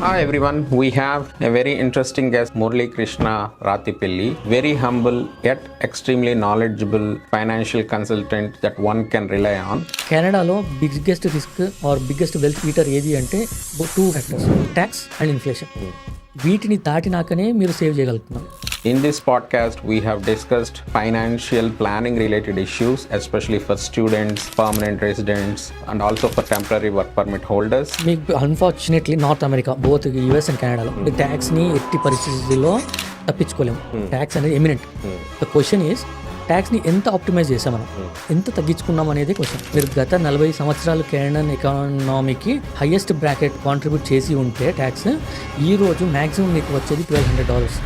Hi everyone, we have a very interesting guest, Murli Krishna Rathipilli, very humble yet extremely knowledgeable financial consultant that one can rely on. కెనడాలో biggest risk or biggest wealth eater ఏది అంటే 2 factors, tax and inflation. వీటిని దాటినాకనే మీరు save చేయగలుగుతున్నారు. In this podcast, we have discussed financial planning related issues, especially for students, permanent residents, and also for temporary work permit holders. మీకు unfortunately north America both US and కెనడాలో ట్యాక్స్ని ఎట్టి పరిస్థితుల్లో తప్పించుకోలేము. Tax అనేది eminent. The question is ట్యాక్స్ని ఎంత optimise చేసాం మనం, ఎంత తగ్గించుకున్నాం అనేది క్వశ్చన్. మీరు గత 40 సంవత్సరాలు కెనడియన్ ఎకానమీకి హైయెస్ట్ బ్రాకెట్ కాంట్రిబ్యూట్ చేసి ఉంటే ట్యాక్స్, ఈరోజు మ్యాక్సిమం మీకు వచ్చేది $1,200.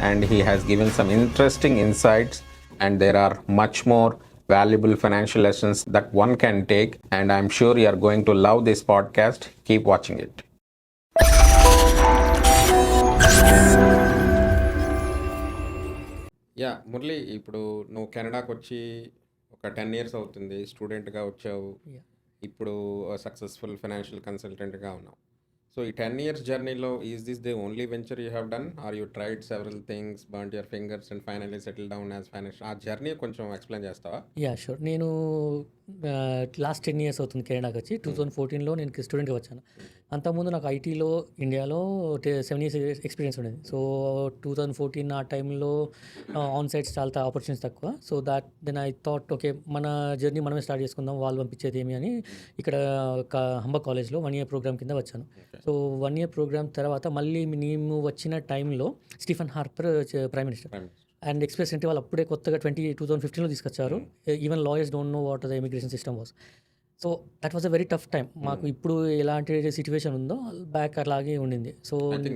And he has given some interesting insights, and there are much more valuable financial lessons that one can take, and I'm sure you are going to love this podcast. Keep watching it. Yeah Murali, ఇప్పుడు నువ్వు కెనడాకి వచ్చి ఒక 10 years అవుతుంది, స్టూడెంట్గా వచ్చావు. ఇప్పుడు successful financial కన్సల్టెంట్గా ఉన్నావు. So ఈ 10 years జర్నీలో is this the only venture you have done, or you tried several things, burned your fingers and finally settle down as financial? ఆ జర్నీ కొంచెం ఎక్స్ప్లెయిన్ చేస్తావా? Yeah sure. నేను లాస్ట్ 10 years అవుతుంది కెనడాకి వచ్చి. 2014లో నేను స్టూడెంట్గా వచ్చాను. అంతకుముందు నాకు ఐటీలో ఇండియాలో 7 years ఎక్స్పీరియన్స్ ఉండేది. సో 2014 ఆ టైంలో ఆన్ సైట్స్ చాలా ఆపర్చునిటీస్ తక్కువ. So then I thought okay, మన జర్నీ మనమే స్టార్ట్ చేసుకుందాం, వాళ్ళు పంపించేది ఏమి అని ఇక్కడ హంబా కాలేజ్లో 1 year ప్రోగ్రామ్ కింద వచ్చాను. సో 1 year ప్రోగ్రామ్ తర్వాత మళ్ళీ మేము వచ్చిన టైంలో Stephen Harper prime minister and express అంటే వాళ్ళు అప్పుడే కొత్తగా 2015లో తీసుకొచ్చారు. Even lawyers don't know what the immigration system was. So that was a very tough time. మాకు ఇప్పుడు ఎలాంటి సిచ్యువేషన్ ఉందో బ్యాక్ అలాగే ఉండింది. సో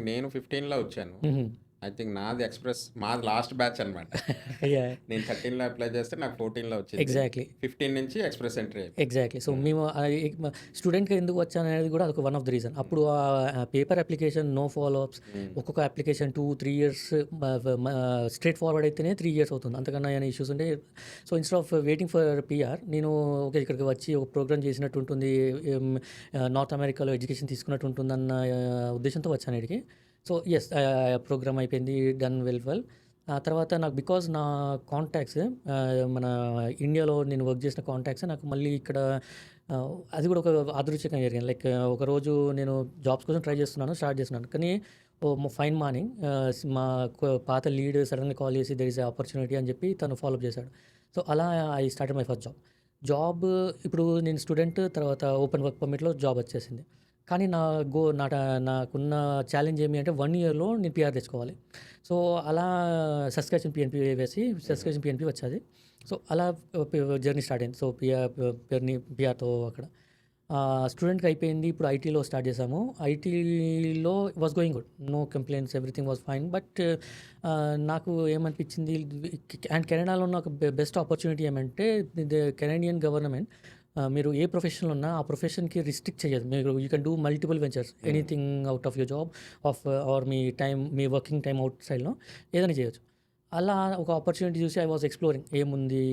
నేను 15లో వచ్చాను. ఐ థింక్ నాది ఎక్స్ప్రెస్, మాది లాస్ట్ బ్యాచ్ అనమాట. నేను 13లో అప్లై చేస్తే నాకు 14లో వచ్చింది. ఎగ్జాక్ట్లీ 15 నుంచి ఎక్స్ప్రెస్ ఎంట్రీ. ఎగ్జాక్ట్లీ. సో మేము స్టూడెంట్గా ఎందుకు వచ్చాను అనేది కూడా అదొక వన్ ఆఫ్ ద రీజన్. అప్పుడు paper application, no follow ups, ఒక్కొక్క అప్లికేషన్ 2-3 years స్ట్రేట్ ఫార్వర్డ్ అయితేనే 3 years అవుతుంది. అంతకన్నా ఏమైనా ఇష్యూస్ ఉంటే, so instead of waiting for PR, నేను ఓకే ఇక్కడికి వచ్చి ఒక ప్రోగ్రామ్ చేసినట్టు ఉంటుంది, నార్త్ అమెరికాలో ఎడ్యుకేషన్ తీసుకున్నట్టు ఉంటుందన్న ఉద్దేశంతో వచ్చాను ఇక్కడికి. సో ఎస్, ప్రోగ్రామ్ అయిపోయింది, డన్ వెల్. ఆ తర్వాత నాకు బికాజ్ నా కాంటాక్ట్స్ మన ఇండియాలో నేను వర్క్ చేసిన కాంటాక్ట్స్ నాకు మళ్ళీ ఇక్కడ అది కూడా ఒక అదృష్టంగా జరిగింది. లైక్ ఒకరోజు నేను జాబ్స్ కోసం స్టార్ట్ చేస్తున్నాను, కానీ ఫైన్ మార్నింగ్ మా పాత లీడ్ సడన్గా కాల్ చేసి దెర్ ఇస్ ఆపర్చునిటీ అని చెప్పి తను ఫాలోఅప్ చేశాడు. సో అలా I started my first job. ఇప్పుడు నేను స్టూడెంట్, తర్వాత ఓపెన్ వర్క్ పర్మిట్లో జాబ్ వచ్చేసింది. కానీ నాకున్న ఛాలెంజ్ ఏమి అంటే 1 yearలో నేను పిఆర్ తెచ్చుకోవాలి. సో అలా సస్కాచెన్ పిఎన్పి వచ్చేది. సో అలా జర్నీ స్టార్ట్ అయింది. సో పిఆర్తో అక్కడ స్టూడెంట్కి అయిపోయింది. ఇప్పుడు ఐటీలో స్టార్ట్ చేసాము. ఐటీలో was going good, no complaints, everything was fine. But నాకు ఏమనిపించింది, అండ్ కెనడాలో ఉన్న ఒక బెస్ట్ ఆపర్చునిటీ ఏమంటే కెనడియన్ గవర్నమెంట్ మీరు ఏ ప్రొఫెషన్లో ఉన్నా ఆ ప్రొఫెషన్కి రిస్ట్రిక్ట్ చేయదు. మీరు you can do multiple ventures, anything out of your job or మీ వర్కింగ్ టైం అవుట్ సైడ్లో ఏదైనా చేయొచ్చు. అలా ఒక ఆపర్చునిటీ చూసి ఐ వాజ్ ఎక్స్ప్లోరింగ్ ఏముంది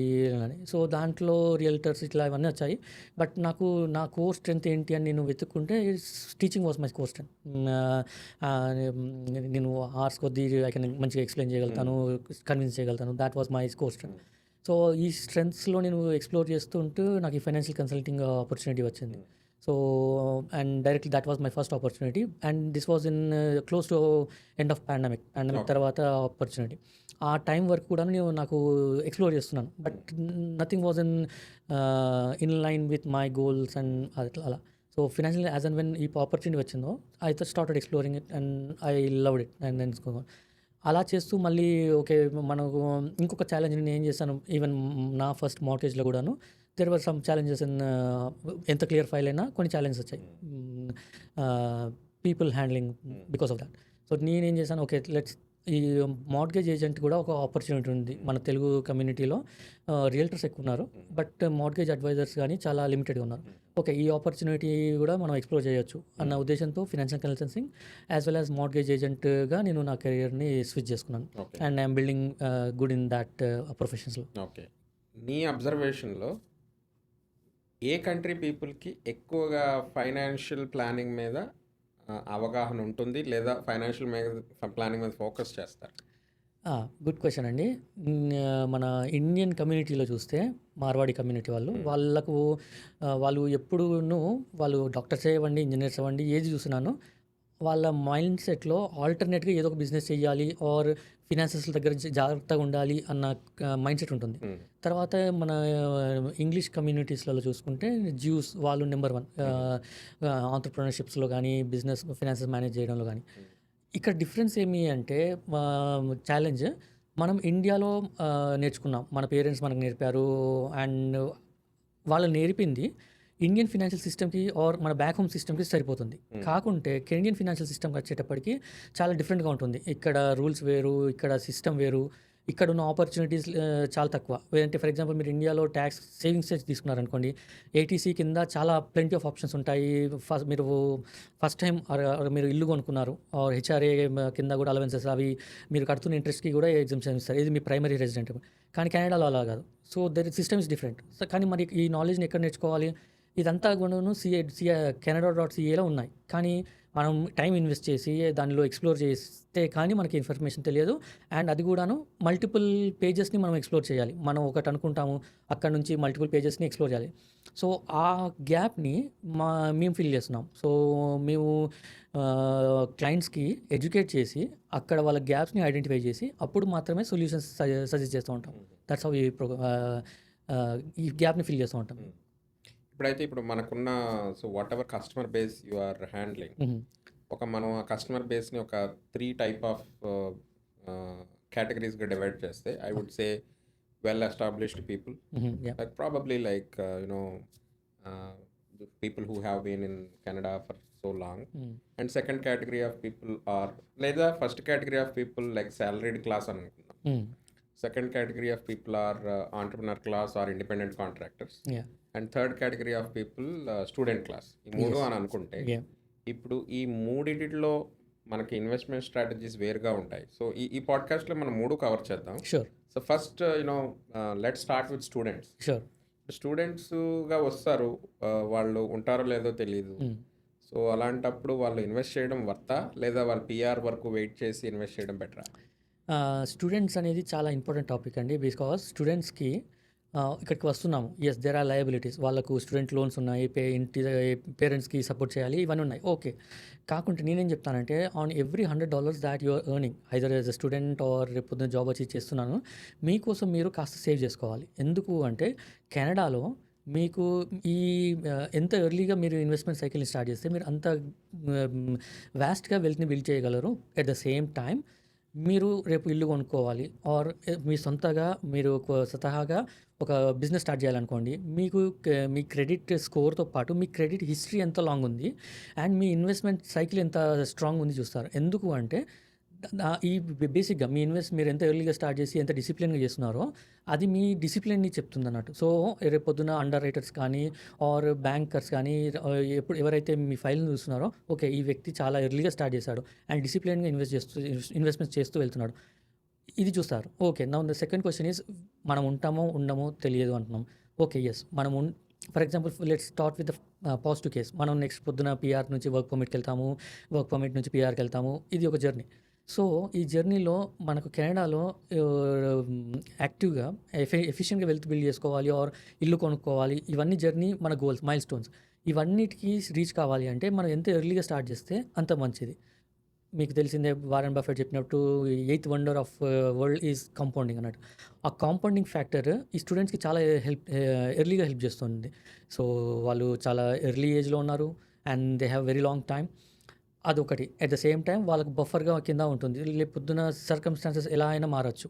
అని. సో దాంట్లో రియల్టర్స్ ఇట్లా ఇవన్నీ వచ్చాయి. బట్ నాకు నా కోర్ స్ట్రెంత్ ఏంటి అని నేను వెతుక్కుంటే teaching was my core strength. నేను ఆర్ట్స్ కొద్దీ ఐ కెన్ మంచిగా ఎక్స్ప్లెయిన్ చేయగలుగుతాను, కన్విన్స్ చేయగలుగుతాను. That was my core strength. So ఈ స్ట్రెంగ్స్లో నేను ఎక్స్ప్లోర్ చేస్తుంటూ నాకు ఈ ఫైనాన్షియల్ కన్సల్టింగ్ ఆపర్చునిటీ వచ్చింది. So and directly that was my first opportunity, and this was in close to end of pandemic తర్వాత ఆపర్చునిటీ. ఆ టైం వరకు కూడా నేను నాకు ఎక్స్ప్లోర్ చేస్తున్నాను, but nothing was in line with my goals and అలా. So financial as and when ఈ opportunity వచ్చిందో I started exploring it and I loved it. And then అలా చేస్తూ మళ్ళీ ఓకే, మనకు ఇంకొక ఛాలెంజ్ నేను ఏం చేశాను, ఈవెన్ నా ఫస్ట్ మార్టేజ్లో కూడాను there were some challenges in, ఎంత క్లియర్ ఫైల్ అయినా కొన్ని ఛాలెంజెస్ వచ్చాయి, people handling because of that. So నేనేం చేశాను, ఓకే లెట్స్, ఈ మార్ట్గేజ్ ఏజెంట్ కూడా ఒక ఆపర్చునిటీ ఉంది మన తెలుగు కమ్యూనిటీలో. రియల్టర్స్ ఎక్కువ ఉన్నారు, బట్ మార్ట్గేజ్ అడ్వైజర్స్ కానీ చాలా లిమిటెడ్గా ఉన్నారు. ఓకే, ఈ ఆపర్చునిటీ కూడా మనం ఎక్స్ప్లోర్ చేయొచ్చు అన్న ఉద్దేశంతో financial consulting as well as mortgage ఏజెంట్గా నేను నా కెరియర్ని స్విచ్ చేసుకున్నాను. And I'm building good in that ప్రొఫెషన్స్లో. ఓకే, నీ అబ్జర్వేషన్లో ఏ కంట్రీ పీపుల్కి ఎక్కువగా ఫైనాన్షియల్ ప్లానింగ్ మీద అవగాహన ఉంటుంది లేదా ఫైనాన్షియల్ మీద ప్లానింగ్ మీద ఫోకస్ చేస్తారు? గుడ్ క్వెషన్ అండి. మన ఇండియన్ కమ్యూనిటీలో చూస్తే మార్వాడి కమ్యూనిటీ వాళ్ళకు వాళ్ళు ఎప్పుడూను వాళ్ళు డాక్టర్స్ అవ్వండి, ఇంజినీర్స్ అవ్వండి, ఏది చూసినాను వాళ్ళ మైండ్ సెట్‌లో ఆల్టర్‌నేట్‌గా ఏదో ఒక బిజినెస్ చేయాలి ఆర్ ఫినాన్సెస్ దగ్గర జాగ్రత్తగా ఉండాలి అన్న మైండ్ సెట్ ఉంటుంది. హ్మ్. తర్వాత మన ఇంగ్లీష్ కమ్యూనిటీస్‌లలో చూసుకుంటే జ్యూస్ వాళ్ళు నంబర్ 1 ఆంత్రప్రెన్యూర్‌షిప్స్‌లో గానీ, బిజినెస్ ఫినాన్సెస్ మేనేజ్ చేయడంలో గానీ. ఇక్కడ డిఫరెన్స్ ఏమి అంటే ఛాలెంజ్ మనం ఇండియాలో నేర్చుకున్నాం. మన పేరెంట్స్ మనకు నేర్పారు. అండ్ వాళ్ళు నేర్పింది ఇండియన్ ఫినాన్షియల్ సిస్టమ్‌కి ఆర్ మన బ్యాక్ హోమ్ సిస్టమ్‌కి సరిపోతుంది. కాకుంటే కెనడియన్ ఫినాన్షియల్ సిస్టమ్‌కి వచ్చేటప్పటికి చాలా డిఫరెంట్‌గా ఉంటుంది. ఇక్కడ రూల్స్ వేరు, ఇక్కడ సిస్టమ్ వేరు, ఇక్కడ ఉన్న ఆపర్చునిటీస్ చాలా తక్కువ. అంటే ఫర్ ఎగ్జాంపుల్ మీరు ఇండియాలో ట్యాక్స్ సేవింగ్స్ తీసుకున్నారనుకోండి, ఏటీసీ కింద చాలా ప్లెంటీ ఆఫ్ ఆప్షన్స్ ఉంటాయి. మీరు ఫస్ట్ టైం మీరు ఇల్లు కొనుక్కున్నారు ఆర్ హెచ్ఆర్ఏ కింద కూడా అలవెన్సెస్ అవి మీరు కడుతున్న ఇంట్రెస్ట్‌కి కూడా ఎగ్జామ్షన్ ఇస్తారు. ఇది మీ ప్రైమరీ రెసిడెంట్. కానీ కెనడాలో అలా కాదు. So their system is different. So కానీ మరి ఈ నాలెడ్జ్‌ని ఎక్కడ నేర్చుకోవాలి? ఇదంతా కూడాను కెనడా.ca.లో ఉన్నాయి. కానీ మనం టైం ఇన్వెస్ట్ చేసి దానిలో ఎక్స్‌ప్లోర్ చేస్తే కానీ మనకి ఇన్ఫర్మేషన్ తెలియదు. అండ్ అది కూడాను మల్టిపుల్ పేజెస్‌ని మనం ఎక్స్‌ప్లోర్ చేయాలి. మనం ఒకటి అనుకుంటాము, అక్కడ నుంచి మల్టిపుల్ పేజెస్‌ని ఎక్స్‌ప్లోర్ చేయాలి. సో ఆ గ్యాప్‌ని మేము ఫిల్ చేస్తున్నాం. సో మేము క్లయింట్స్‌కి ఎడ్యుకేట్ చేసి అక్కడ వాళ్ళ గ్యాప్స్‌ని ఐడెంటిఫై చేసి అప్పుడు మాత్రమే సొల్యూషన్స్ సజెస్ట్ చేస్తూ ఉంటాం. దట్స్ హౌ ఈ గ్యాప్‌ని ఫిల్ చేస్తూ ఉంటాం. ఇప్పుడు మనకున్న whatever customer base you are handling, మనం ఆ కస్టమర్ బేస్ని ఒక 3 టైప్ ఆఫ్ కేటగిరీస్గా డివైడ్ చేస్తే I would say well established people, like probably like the people who have been in Canada for so long, and second category of people are లేదా first category of people like salaried class అని అనుకుందాం. Second category of people are entrepreneur class or independent contractors. And third category of people student class. ఈ మూడు అని అనుకుంటే ఇప్పుడు ఈ మూడిటిలో మనకి ఇన్వెస్ట్మెంట్ స్ట్రాటజీస్ వేరుగా ఉంటాయి. సో ఈ పాడ్కాస్ట్లో మనం మూడు కవర్ చేద్దాం. So first let start with students. స్టూడెంట్స్గా వస్తారు, వాళ్ళు ఉంటారో లేదో తెలియదు. సో అలాంటప్పుడు వాళ్ళు ఇన్వెస్ట్ చేయడం వర్తా లేదా వాళ్ళు పిఆర్ వరకు వెయిట్ చేసి ఇన్వెస్ట్ చేయడం బెటరా? స్టూడెంట్స్ అనేది చాలా ఇంపార్టెంట్ టాపిక్ అండి. బికాస్ స్టూడెంట్స్కి ఇక్కడికి వస్తున్నాము. Yes there are liabilities. వాళ్ళకు స్టూడెంట్ లోన్స్ ఉన్నాయి, ఇంటి పేరెంట్స్కి సపోర్ట్ చేయాలి, ఇవన్నీ ఉన్నాయి. ఓకే. కాకుంటే నేనేం చెప్తానంటే on every $100 that you are earning either as a student or రేపు పొద్దున్న జాబ్ వచ్చి చేస్తున్నాను, మీకోసం మీరు కాస్త సేవ్ చేసుకోవాలి. ఎందుకు అంటే కెనడాలో మీకు ఈ ఎంత ఎర్లీగా మీరు ఇన్వెస్ట్మెంట్ సైకిల్ని స్టార్ట్ చేస్తే మీరు అంత వాస్ట్గా వెల్త్ని బిల్డ్ చేయగలరు. ఎట్ ద సేమ్ టైం మీరు రేపు ఇల్లు కొనుక్కోవాలి ఆర్ మీ సొంతగా మీరు స్వతహాగా ఒక బిజినెస్ స్టార్ట్ చేయాలనుకోండి, మీకు మీ క్రెడిట్ స్కోర్తో పాటు మీ క్రెడిట్ హిస్టరీ ఎంత లాంగ్ ఉంది అండ్ మీ ఇన్వెస్ట్మెంట్ సైకిల్ ఎంత స్ట్రాంగ్ ఉంది చూస్తారు. ఎందుకు అంటే ఈ బేసిక్గా మీరు ఎంత ఎర్లీగా స్టార్ట్ చేసి ఎంత డిసిప్లిన్గా చేస్తున్నారో అది మీ డిసిప్లిన్ని చెప్తుంది అన్నట్టు. సో రేపు పొద్దున అండర్ రైటర్స్ కానీ ఆర్ బ్యాంకర్స్ కానీ ఎవరైతే మీ ఫైల్ని చూస్తున్నారో, ఓకే ఈ వ్యక్తి చాలా ఎర్లీగా స్టార్ట్ చేశాడు అండ్ డిసిప్లిన్గా ఇన్వెస్ట్మెంట్ చేస్తూ వెళ్తున్నాడు, ఇది చూస్తారు. Okay. Now the second question is మనం ఉండమో తెలియదు అంటున్నాం. ఓకే, ఎస్ మనం for example let's start with the positive case. మనం నెక్స్ట్ పొద్దున పిఆర్ నుంచి వర్క్ పర్మిట్కి వెళ్తాము, వర్క్ పర్మిట్ నుంచి పిఆర్కి వెళ్తాము. ఇది ఒక జర్నీ. సో ఈ జర్నీలో మనకు కెనడాలో యాక్టివ్గా ఎఫిషియెంట్గా వెల్త్ బిల్డ్ చేసుకోవాలి ఆర్ ఇల్లు కొనుక్కోవాలి, ఇవన్నీ జర్నీ మన గోల్స్, మైల్ స్టోన్స్. ఇవన్నిటికీ రీచ్ కావాలి అంటే మనం ఎంత ఎర్లీగా స్టార్ట్ చేస్తే అంత మంచిది. మీకు తెలిసిందే వారెన్ బఫెట్ చెప్పినట్టు 8th wonder of world is compounding అన్నట్టు. ఆ కాంపౌండింగ్ ఫ్యాక్టర్ ఈ స్టూడెంట్స్కి చాలా ఎర్లీగా హెల్ప్ చేస్తుంది. సో వాళ్ళు చాలా ఎర్లీ ఏజ్లో ఉన్నారు and they have very long time. అదొకటి. ఎట్ ద సేమ్ టైం వాళ్ళకు బఫర్గా కింద ఉంటుంది. రేపు పొద్దున సర్కమ్స్టాన్సెస్ ఎలా అయినా మారచ్చు.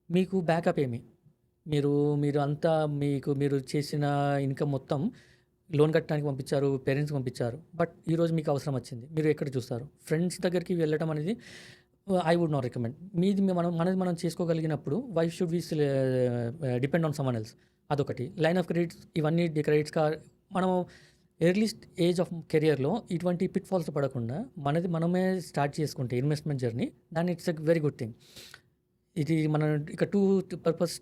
మీకు బ్యాకప్ ఏమి? మీరు అంతా మీరు చేసిన ఇన్కమ్ మొత్తం లోన్ కట్టడానికి పంపించారు, పేరెంట్స్కి పంపించారు. బట్ ఈరోజు మీకు అవసరం వచ్చింది, మీరు ఎక్కడ చూస్తారు? ఫ్రెండ్స్ దగ్గరికి వెళ్ళడం అనేది ఐ వుడ్ నాట్ రికమెండ్. మనది మనం చేసుకోగలిగినప్పుడు why should we depend on someone else? అదొకటి. లైన్ ఆఫ్ క్రెడిట్స్, ఇవన్నీ క్రెడిట్స్ మనము ఎర్లీ ఏజ్ ఆఫ్ కెరియర్లో ఇటువంటి పిట్ ఫాల్స్ పడకుండా మనమే స్టార్ట్ చేసుకుంటే ఇన్వెస్ట్మెంట్ జర్నీ, దాన్ని it's a very good thing. ఇది మనం ఇక 2 పర్పస్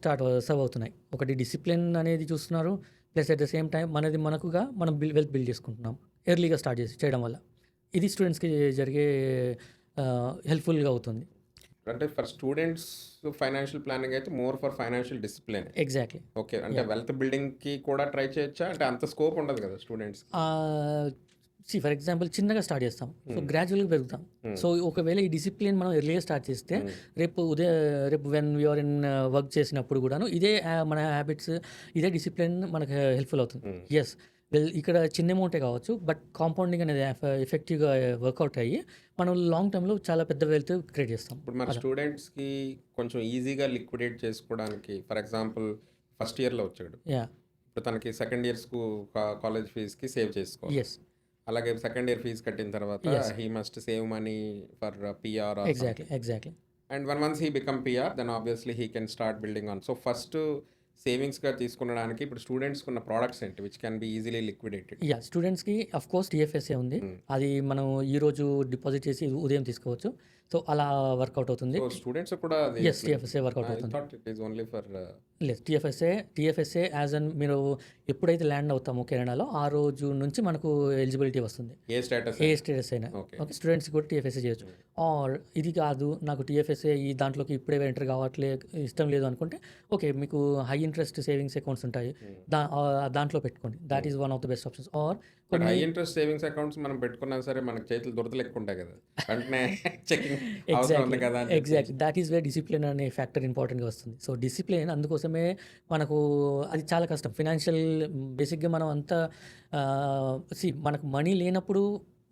సర్వ్ అవుతున్నాయి. ఒకటి డిసిప్లిన్ అనేది చూస్తున్నారు, plus at the same time మనం వెల్త్ బిల్డ్ చేసుకుంటున్నాం ఎర్లీగా స్టార్ట్ చేయడం వల్ల. ఇది స్టూడెంట్స్కి జరిగే హెల్ప్ఫుల్గా అవుతుంది. అంటే ఫర్ స్టూడెంట్స్ ఫైనాన్షియల్ ప్లానింగ్ అయితే more for financial discipline. Exactly. Okay. అంటే వెల్త్ బిల్డింగ్‌కి కూడా ట్రై చేయొచ్చా? అంటే అంత స్కోప్ ఉండదు కదా స్టూడెంట్స్‌కి. ఫర్ ఎగ్జాంపుల్ చిన్నగా స్టార్ట్ చేస్తాం, సో గ్రాడ్యువల్గా పెరుగుతాం. సో ఒకవేళ ఈ డిసిప్లిన్ మనం ఎర్లీగా స్టార్ట్ చేస్తే రేపు వెన్ యూఆర్ ఇన్ వర్క్ చేసినప్పుడు కూడాను ఇదే మన హ్యాబిట్స్, ఇదే డిసిప్లిన్ మనకు హెల్ప్ఫుల్ అవుతుంది. ఎస్, ఇక్కడ చిన్న అమౌంటే కావచ్చు, బట్ కాంపౌండింగ్ అనేది ఎఫెక్టివ్గా వర్కౌట్ అయ్యి మనం లాంగ్ టర్మ్లో చాలా పెద్ద వెల్త్ క్రియేట్ చేస్తాం. ఇప్పుడు మన స్టూడెంట్స్‌కి కొంచెం ఈజీగా లిక్విడేట్ చేసుకోవడానికి ఫర్ ఎగ్జాంపుల్ ఫస్ట్ ఇయర్‌లో వచ్చాడు. యా. ఇప్పుడు తనకి సెకండ్ ఇయర్ కాలేజ్ ఫీజ్‌కి సేవ్ చేసుకోవాలి. ఎస్, అలాగే సెకండ్ ఇయర్ ఫీజ్ కట్టిన తర్వాత he must save money for PR or exactly. And once he become PR then obviously he can start building on. So first సేవింగ్స్‌గా తీసుకునడానికి ఇప్పుడు స్టూడెంట్స్‌కి ఉన్న ప్రొడక్ట్స్ ఏంటి which can be easily liquidated? Yeah, స్టూడెంట్స్కి of course TFSA ఉంది. అది మనం ఈరోజు డిపాజిట్ చేసి ఉదయం తీసుకోవచ్చు. సో అలా వర్కౌట్ అవుతుంది. సో స్టూడెంట్స్ కూడా అది ఎస్, టీఎఫ్ఎస్ఏ వర్కౌట్ ఐ అవుతుంది. Thought it is only for లేదు, టీఎఫ్ఎస్ఏ యాజ్ అన్ మీరు ఎప్పుడైతే ల్యాండ్ అవుతామో కెనడాలో ఆ రోజు నుంచి మనకు ఎలిజిబిలిటీ వస్తుంది. ఏ స్టేటస్ ఏ స్టేటస్ అయినా. ఓకే. ఓకే, స్టూడెంట్స్ కూడా టీఎఫ్ఎస్ఏ చేయొచ్చు. ఆర్ ఇది కాదు, నాకు టీఎఫ్ఎస్ఏ ఈ దాంట్లోకి ఇప్పుడే ఎంటర్ ఇష్టం లేదు అనుకుంటే, ఓకే, మీకు హై ఇంట్రెస్ట్ సేవింగ్స్ అకౌంట్స్ ఉంటాయి, దాంట్లో పెట్టుకోండి. That is one of the best options. Or high interest savings accounts మనం పెట్టుకున్నా సరే మనకి చేతులు దురదలు ఎక్కువ ఉంటాయి కదా, వెంటనే చెకింగ్ అవసరం ఉంది కదా. Exactly, that is where discipline అనే ఫ్యాక్టర్ ఇంపార్టెంట్గా వస్తుంది. సో డిసిప్లిన్ అందుకోసమే మనకు అది చాలా కష్టం. ఫినాన్షియల్ బేసిక్గా మనం అంతా మనకు మనీ లేనప్పుడు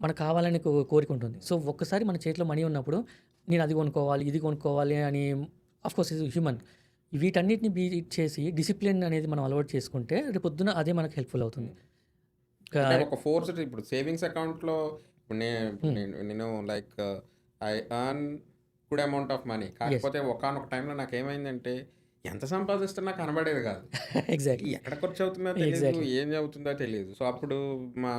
మనకు కావాలని కోరిక ఉంటుంది. సో ఒక్కసారి మన చేతిలో మనీ ఉన్నప్పుడు నేను అది కొనుక్కోవాలి, ఇది కొనుక్కోవాలి అని, ఆఫ్ కోర్స్ ఇది హ్యూమన్, వీటన్నిటిని బీట్ చేసి డిసిప్లిన్ అనేది మనం అలవాటు చేసుకుంటే రేపు పొద్దున అదే మనకు హెల్ప్ఫుల్ అవుతుంది. అంటే ఒక ఫోర్స్ ఇప్పుడు సేవింగ్స్ అకౌంట్లో నేను like I earn good amount of money, కాకపోతే ఒకానొక టైంలో నాకు ఏమైందంటే ఎంత సంపాదిస్తున్నా కనబడేది కాదు. ఎగ్జాక్ట్లీ. ఎక్కడ ఖర్చు అవుతుందో తెలియదు, ఏం అవుతుందో తెలియదు. సో అప్పుడు మా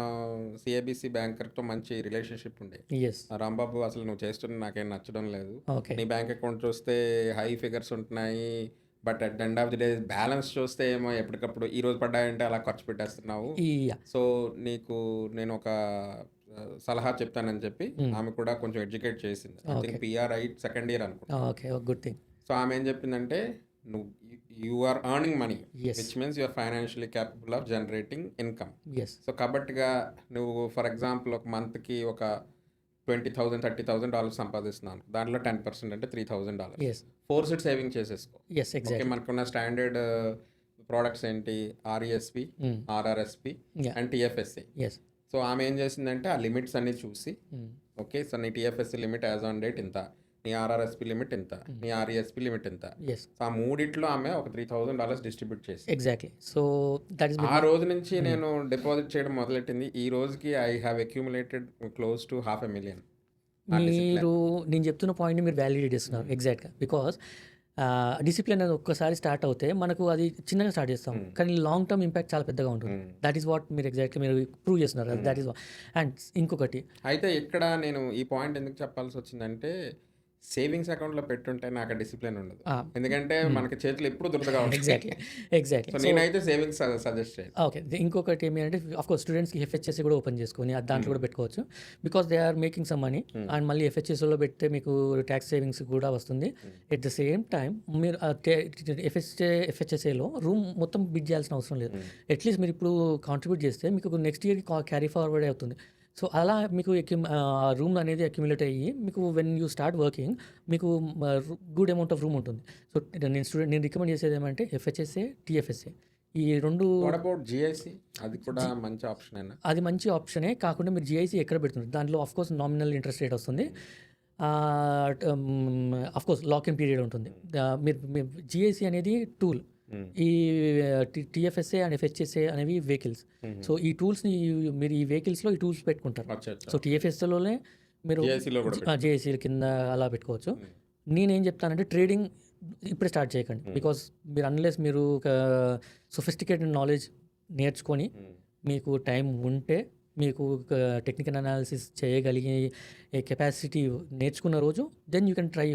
సిఐబిసి బ్యాంకర్తో మంచి రిలేషన్షిప్ ఉండేది. ఎస్. రాంబాబు అసలు నువ్వు చేస్తున్న నాకేం నచ్చడం లేదు, ఓకే. నీ బ్యాంక్ అకౌంట్ చూస్తే హై ఫిగర్స్ ఉంటున్నాయి, but at the end of the day balance చూస్తే ఏమో ఎప్పటికప్పుడు ఈ రోజు పడ్డాయంటే అలా ఖర్చు పెట్టేస్తున్నావు. సో నీకు నేను ఒక సలహా చెప్తానని చెప్పి ఆమె కూడా కొంచెం ఎడ్యుకేట్ చేసింది. I think PR second year అనుకుంటా. Okay, good thing. సో ఆమె ఏం చెప్పిందంటే నువ్వు you are earning money, Yes. Which means you are financially capable of generating income. Yes. So కాబట్టిగా నువ్వు ఫర్ ఎగ్జాంపుల్ ఒక మంత్కి ఒక $20,000 $30,000 సంపాదిస్తున్నాను, దాంట్లో 10% అంటే $3,000 ఎస్. ఫోర్స్డ్ సేవింగ్ చేసేసుకో. Yes, okay, exactly. మనకున్న స్టాండర్డ్ ప్రోడక్ట్స్ ఏంటి? RESP, RRSP Yeah. And TFSC. Yes. So ఆమె ఏం చేసిందంటే ఆ లిమిట్స్ అన్ని చూసి, ఓకే, సో నీ టిఎఫ్ఎస్సి లిమిట్ యాజ్ ఆన్ డేట్ ఇంత, నీ ఆర్ఆర్ఎస్పి లిమిట్ ఇంత, నీ ఆర్ఈఎస్పి లిమిట్ ఇంత. ఎస్, సో ఆ మూడిట్లో ఆమె ఒక $3,000 డిస్ట్రిబ్యూట్ చేసి ఎగ్జాక్ట్లీ. సో దట్ ఈస్ ఆ రోజు నుంచి నేను డిపాజిట్ చేయడం మొదలెట్టింది. ఈ రోజుకి I have accumulated close to $500,000. నేను చెప్తున్న పాయింట్ని మీరు వ్యాలిడేట్ చేస్తున్నారు ఎగ్జాక్ట్గా. బికాస్ డిసిప్లిన్ అనేది ఒక్కసారి స్టార్ట్ అవుతే మనకు అది చిన్నగా స్టార్ట్ చేస్తాం, కానీ లాంగ్ టర్మ్ ఇంపాక్ట్ చాలా పెద్దగా ఉంటుంది. దట్ ఈస్ వాట్ మీరు ఎగ్జాక్ట్లీ మీరు ప్రూవ్ చేస్తున్నారు. దట్ ఈస్ అండ్ ఇంకొకటి అయితే ఇక్కడ నేను ఈ పాయింట్ ఎందుకు చెప్పాల్సి వచ్చిందంటే, సేవింగ్స్ అకౌంట్లో పెట్టుంటే నాకు డిసిప్లిన్ ఉండదు, ఎందుకంటే మనకి చేతులు ఎప్పుడు దురదగా ఉంటాయి. Exactly, exactly. సో నేనైతే సేవింగ్స్ సజెస్ట్ చేయాలి. ఓకే, ఇంకొకటి ఏమి అంటే కోర్స్ స్టూడెంట్స్కి ఎఫ్హెచ్ఎస్సి కూడా ఓపెన్ చేసుకొని దాంట్లో కూడా పెట్టుకోవచ్చు. Because they are making some money and మళ్ళీ ఎఫ్హెచ్ఎస్లో పెడితే మీకు ట్యాక్స్ సేవింగ్స్ కూడా వస్తుంది. ఎట్ ద సేమ్ టైం మీరు ఎఫ్హెచ్ఎస్ఏలో రూమ్ మొత్తం బిడ్ చేయాల్సిన అవసరం లేదు. అట్లీస్ట్ మీరు ఇప్పుడు కాంట్రిబ్యూట్ చేస్తే మీకు నెక్స్ట్ ఇయర్కి క్యారీ ఫార్వర్డ్ అవుతుంది. సో అలా మీకు రూమ్ అనేది అక్యుములేట్ అయ్యి మీకు వెన్ యూ స్టార్ట్ వర్కింగ్ మీకు గుడ్ అమౌంట్ ఆఫ్ రూమ్ ఉంటుంది. సో నేను రికమెండ్ చేసేది ఏమంటే ఎఫ్హెచ్ఎస్ఏ, టిఎఫ్ఎస్ఏ ఈ రెండు. What about GIC? అది కూడా మంచి ఆప్షన్. అది మంచి ఆప్షనే, కాకుండా మీరు జిఐసి ఎక్కడ పెడుతున్నారు దాంట్లో of course nominal interest rate వస్తుంది, of course lock in period ఉంటుంది. మీరు జిఐసి అనేది టూల్, ఈ టిఎఫ్ఎస్ఏ అండ్ ఎఫ్హెచ్ఎస్ఏ అనేవి వెహికల్స్. సో ఈ టూల్స్ని మీరు ఈ వెహికల్స్లో ఈ టూల్స్ పెట్టుకుంటారు. సో టిఎఫ్ఎస్ఏలోనే మీరు జేఏసీ కింద అలా పెట్టుకోవచ్చు. నేనేం చెప్తానంటే ట్రేడింగ్ ఇప్పుడే స్టార్ట్ చేయకండి, బికాస్ మీరు అన్లెస్ మీరు ఒక సొఫిస్టికేటెడ్ నాలెడ్జ్ నేర్చుకొని మీకు టైం ఉంటే, మీకు టెక్నికల్ అనాలిసిస్ చేయగలిగే కెపాసిటీ నేర్చుకున్న రోజు then you can try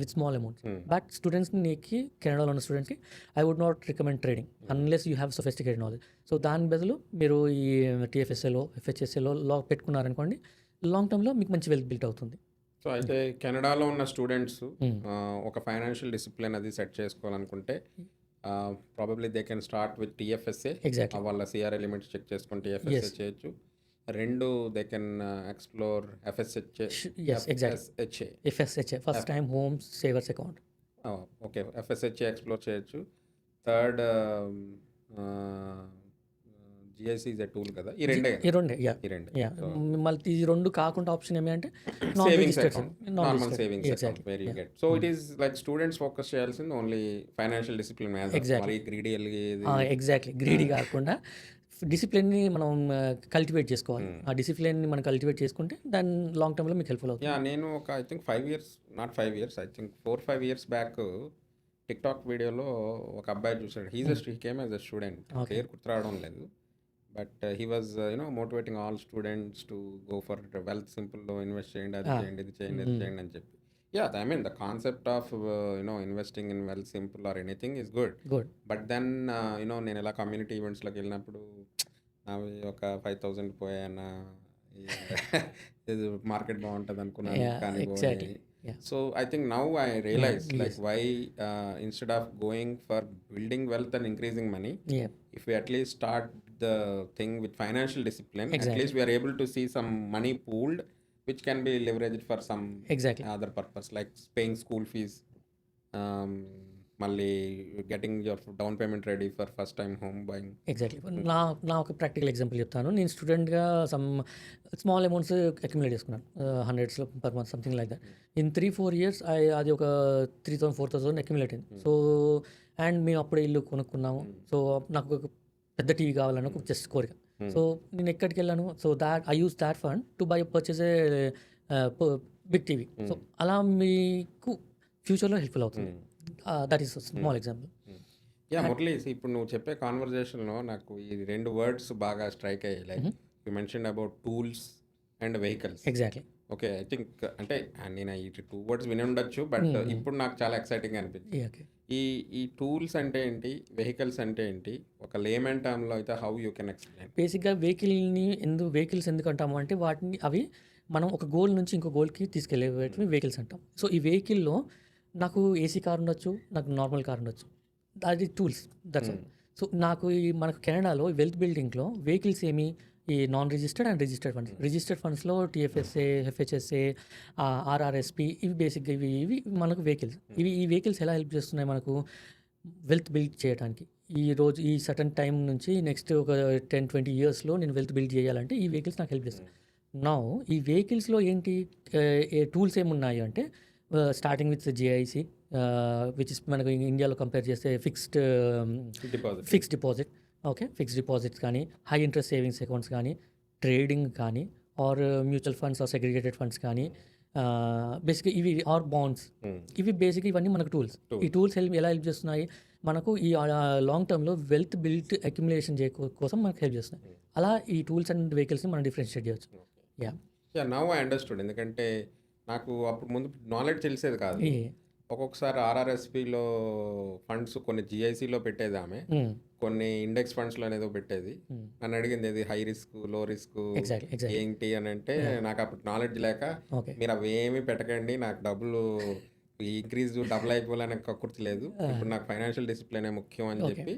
with small amounts. But స్టూడెంట్స్కి కెనడాలో ఉన్న స్టూడెంట్స్కి I would not recommend trading unless you have sophisticated knowledge. So దాని బదులు మీరు ఈ టిఎఫ్ఎస్ఏలో, ఎఫ్హెచ్ఎస్ఏలో పెట్టుకున్నారనుకోండి, లాంగ్ టర్మ్‌లో మీకు మంచి వెల్త్ బిల్డ్ అవుతుంది. సో అయితే కెనడాలో ఉన్న స్టూడెంట్స్ హ్మ్. ఒక ఫైనాన్షియల్ డిసిప్లిన్ అది సెట్ చేసుకోవాలనుకుంటే probably they can start with TFSA. Exactly. వాళ్ళ సిఆర్ఏ లిమిట్స్ చెక్ చేసుకొని టీఎఫ్ఎస్ఏ యెస్. చేయొచ్చు. రెండు they can explore FHSA. Yes. Exactly. FHSA FHSA first time home savers account. Okay, FHSA explore చేయొచ్చు. Third GIC is a tool కదా, ఈ రెండే ఈ రెండే. యాహ్! ఈ రెండే యాహ్! మళ్ళీ ఈ 2 కాకుండా ఆప్షన్ ఏమి అంటే non savings registered account, non normal registered. Savings account exactly. Where you yeah! Get. So it is like students focus చేయాల్సింది ఓన్లీ ఫైనాన్షియల్ డిసిప్లిన్ మీద. Exactly. మరి గ్రీడీ ఎగ్జాక్ట్లీ. గ్రీడీ కాకుండా డిసిప్లిన్‌ని మనం కల్టివేట్ చేసుకోవాలి. ఆ డిసిప్లిన్‌ని మనం కల్టివేట్ చేసుకుంటే దాని లాంగ్ టర్మ్‌లో మీకు హెల్ప్‌ఫుల్ అవుతుంది. యా, నేను ఒక I think 5 years, not 5 years, I think 4-5 years back TikTok వీడియోలో ఒక అబ్బాయి చూసాడు. He came as a student, Okay. పేరు గుర్తు రావడం లేదు. But he was motivating all students to go for wealth సింపుల్లో ఇన్వెస్ట్ చేయండి, అది చేయండి, ఇది చేయండి, ఇది చేయండి అని చెప్పి. Yeah, I mean the concept of investing in wealth simple or anything is good. Good. But then నేను ఇలా కమ్యూనిటీ ఈవెంట్స్లోకి వెళ్ళినప్పుడు అవి ఒక 5,000 పోయాయన్న, ఇది మార్కెట్ బాగుంటుంది అనుకున్నాను Yeah, కానీ exactly. పోయాయి. Yeah. So I think now I realize Yeah, like yes. why instead of going for building wealth and increasing money, Yeah. if we at least start the thing with financial discipline, at Exactly. least we are able to see some money pooled which can be leveraged for some Exactly. other purpose like paying school fees, మళ్ళీ getting your down payment ready for first time home buying. Exactly. నా ఒక practical example చెప్తాను. నేను స్టూడెంట్గా some small amounts accumulate చేసుకున్నాను. హండ్రెడ్స్లో per month something like that. In 3-4 years అది ఒక 3,000-4,000 అక్యుములేట్ అయింది. సో అండ్ మేము అప్పుడే ఇల్లు కొనుక్కున్నాము. సో నాకు ఒక పెద్ద టీవీ కావాలని ఒక జస్ట్ కోరిక. సో నేను ఎక్కడికి వెళ్ళాను, so I use that fund to purchase a big TV. So అలా మీకు ఫ్యూచర్లో హెల్ప్ఫుల్ అవుతుంది. That is small example. Yeah Murali, ఇప్పుడు నువ్వు చెప్పే కాన్వర్జేషన్లో నాకు ఈ 2 వర్డ్స్ బాగా స్ట్రైక్ అయ్యాయి. Like you mention about tools and vehicles. Exactly. Okay, I think అంటే నేను ఈ 2 వర్డ్స్ విని ఉండొచ్చు, బట్ ఇప్పుడు నాకు చాలా ఎక్సైటింగ్ అనిపించింది. ఓకే. ఈ టూల్స్ అంటే ఏంటి, వెహికల్స్ అంటే ఏంటి, ఒక లేమన్ టర్మ్లో అయితే హౌ యూ కెన్ ఎక్స్ప్లెయిన్? బేసిక్గా వెహికల్స్ ఎందుకు అంటాము అంటే అవి మనం ఒక గోల్ నుంచి ఇంకో గోల్కి తీసుకెళ్ళేవి వెహికల్స్ అంటాం. సో ఈ వెహికల్లో నాకు ఏసీ కార్ ఉండొచ్చు, నాకు నార్మల్ కార్ ఉండొచ్చు. అది టూల్స్, దట్స్ ఆల్. సో మనకు కెనడాలో వెల్త్ బిల్డింగ్లో వెహికల్స్ ఏమి, ఈ non registered and registered funds. Registered ఫండ్స్లో టీఎఫ్ఎస్ఏ, ఎఫ్హెచ్ఎస్ఏ, ఆర్ఆర్ఎస్పి, ఇవి బేసిక్గా ఇవి మనకు వెహికల్స్. ఈ వెహికల్స్ ఎలా హెల్ప్ చేస్తున్నాయి మనకు వెల్త్ బిల్డ్ చేయడానికి? ఈ సర్టన్ టైం నుంచి నెక్స్ట్ ఒక 10-20 ఇయర్స్లో నేను వెల్త్ బిల్డ్ చేయాలంటే ఈ వెహికల్స్ నాకు హెల్ప్ చేస్తాయి. నా ఈ వెహికల్స్లో ఏంటి టూల్స్ ఏమున్నాయి అంటే starting with GIC, which is మనకు ఇండియాలో కంపేర్ చేస్తే fixed deposit. Okay, fixed deposits కానీ, హై ఇంట్రెస్ట్ సేవింగ్స్ అకౌంట్స్ కానీ, ట్రేడింగ్ కానీ, or mutual funds or segregated funds కానీ, బేసిక్గా ఇవి ఆర్ బాండ్స్. ఇవి బేసిక్గా ఇవన్నీ మనకు టూల్స్. ఈ టూల్స్ ఎలా హెల్ప్ చేస్తున్నాయి మనకు ఈ లాంగ్ టర్మ్లో వెల్త్ బిల్డ్ అక్యుములేషన్ కోసం మనకు హెల్ప్ చేస్తున్నాయి. అలా ఈ టూల్స్ అండ్ వెహికల్స్ని మనం డిఫరెన్షియేట్ చేయొచ్చు. Yeah, now I understood. ఎందుకంటే నాకు అప్పుడు ముందు నాలెడ్జ్ తెలిసేది కాదు. ఒక్కొక్కసారి ఆర్ఆర్ఎస్పిలో ఫండ్స్ కొన్ని జిఐసిలో పెట్టేది ఆమె, కొన్ని ఇండెక్స్ ఫండ్స్లో ఏదో పెట్టేది. నన్ను అడిగింది ఇది హై రిస్క్, లో రిస్క్ ఏంటి అని అంటే, నాకు అప్పుడు నాలెడ్జ్ లేక మీరు అవి ఏమి పెట్టకండి, నాకు డబ్బులు డబుల్ అయిపోవాలని కక్కుర్తి లేదు, ఇప్పుడు నాకు ఫైనాన్షియల్ డిసిప్లిన్ ముఖ్యం అని చెప్పి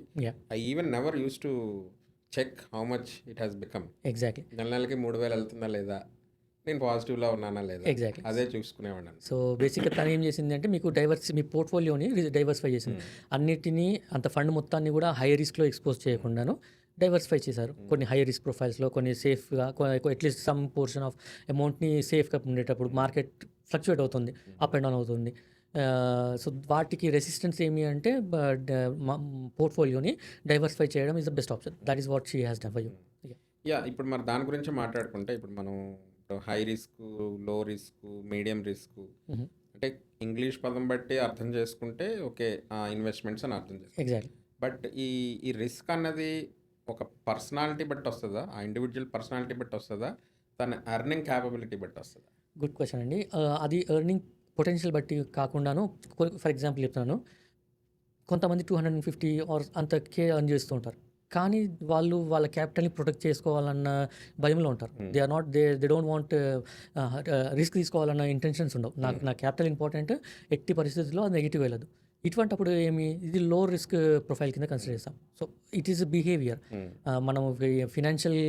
I even never use to check how much it has become. Exactly. నెలకి 3,000 వెళ్తుందా లేదా, నేను పాజిటివ్లో ఉన్నానా లేదా, ఎగ్జాక్ట్లీ అదే చూసుకునేవాడిని. సో బేసిక్గా తను ఏం చేసింది అంటే మీకు మీ పోర్ట్ఫోలియోని డైవర్సిఫై చేసింది. అన్నిటినీ అంత ఫండ్ మొత్తాన్ని కూడా హై రిస్క్లో ఎక్స్పోజ్ చేయకుండాను డైవర్సిఫై చేశారు. కొన్ని హై రిస్క్ ప్రొఫైల్స్లో, కొన్ని సేఫ్గా, అట్లీస్ట్ సమ్ పోర్షన్ ఆఫ్ అమౌంట్ని సేఫ్గా ఉండేటప్పుడు. మార్కెట్ ఫ్లక్చువేట్ అవుతుంది, అప్ అండ్ డౌన్ అవుతుంది. సో వాటికి రెసిస్టెన్స్ ఏమి అంటే పోర్ట్ఫోలియోని డైవర్సిఫై చేయడం is the best option. That is what she has done for you. Yeah, ఇప్పుడు మరి దాని గురించి మాట్లాడుకుంటే, ఇప్పుడు మనం హై రిస్క్, లో రిస్క్, మీడియం రిస్క్ అంటే ఇంగ్లీష్ పదం బట్టి అర్థం చేసుకుంటే ఓకే ఇన్వెస్ట్మెంట్స్ అని అర్థం చేసుకోవాలి. ఎగ్జాక్ట్లీ. బట్ ఈ రిస్క్ అన్నది ఒక పర్సనాలిటీ బట్టి వస్తుందా, ఆ ఇండివిజువల్ పర్సనాలిటీ బట్టి వస్తుందా, తన ఎర్నింగ్ క్యాపబిలిటీ బట్టి వస్తుందా? గుడ్ క్వశ్చన్ అండి. అది ఎర్నింగ్ పొటెన్షియల్ బట్టి కాకుండాను, ఫర్ ఎగ్జాంపుల్ చెప్తున్నాను, కొంతమంది 250 ఆర్ అంతకే ఎర్న్ చేస్తూ ఉంటారు. కానీ వాళ్ళు వాళ్ళ క్యాపిటల్ని ప్రొటెక్ట్ చేసుకోవాలన్న భయంలో ఉంటారు. They are not they don't want risk తీసుకోవాలన్న ఇంటెన్షన్స్ ఉండవు. నాకు నా క్యాపిటల్ ఇంపార్టెంట్, ఎట్టి పరిస్థితుల్లో అది నెగిటివ్ వెళ్ళదు. ఇటువంటప్పుడు ఇది లో రిస్క్ ప్రొఫైల్ కింద కన్సిడర్ చేస్తాం. So it is behaviour. మనం ఫినాన్షియల్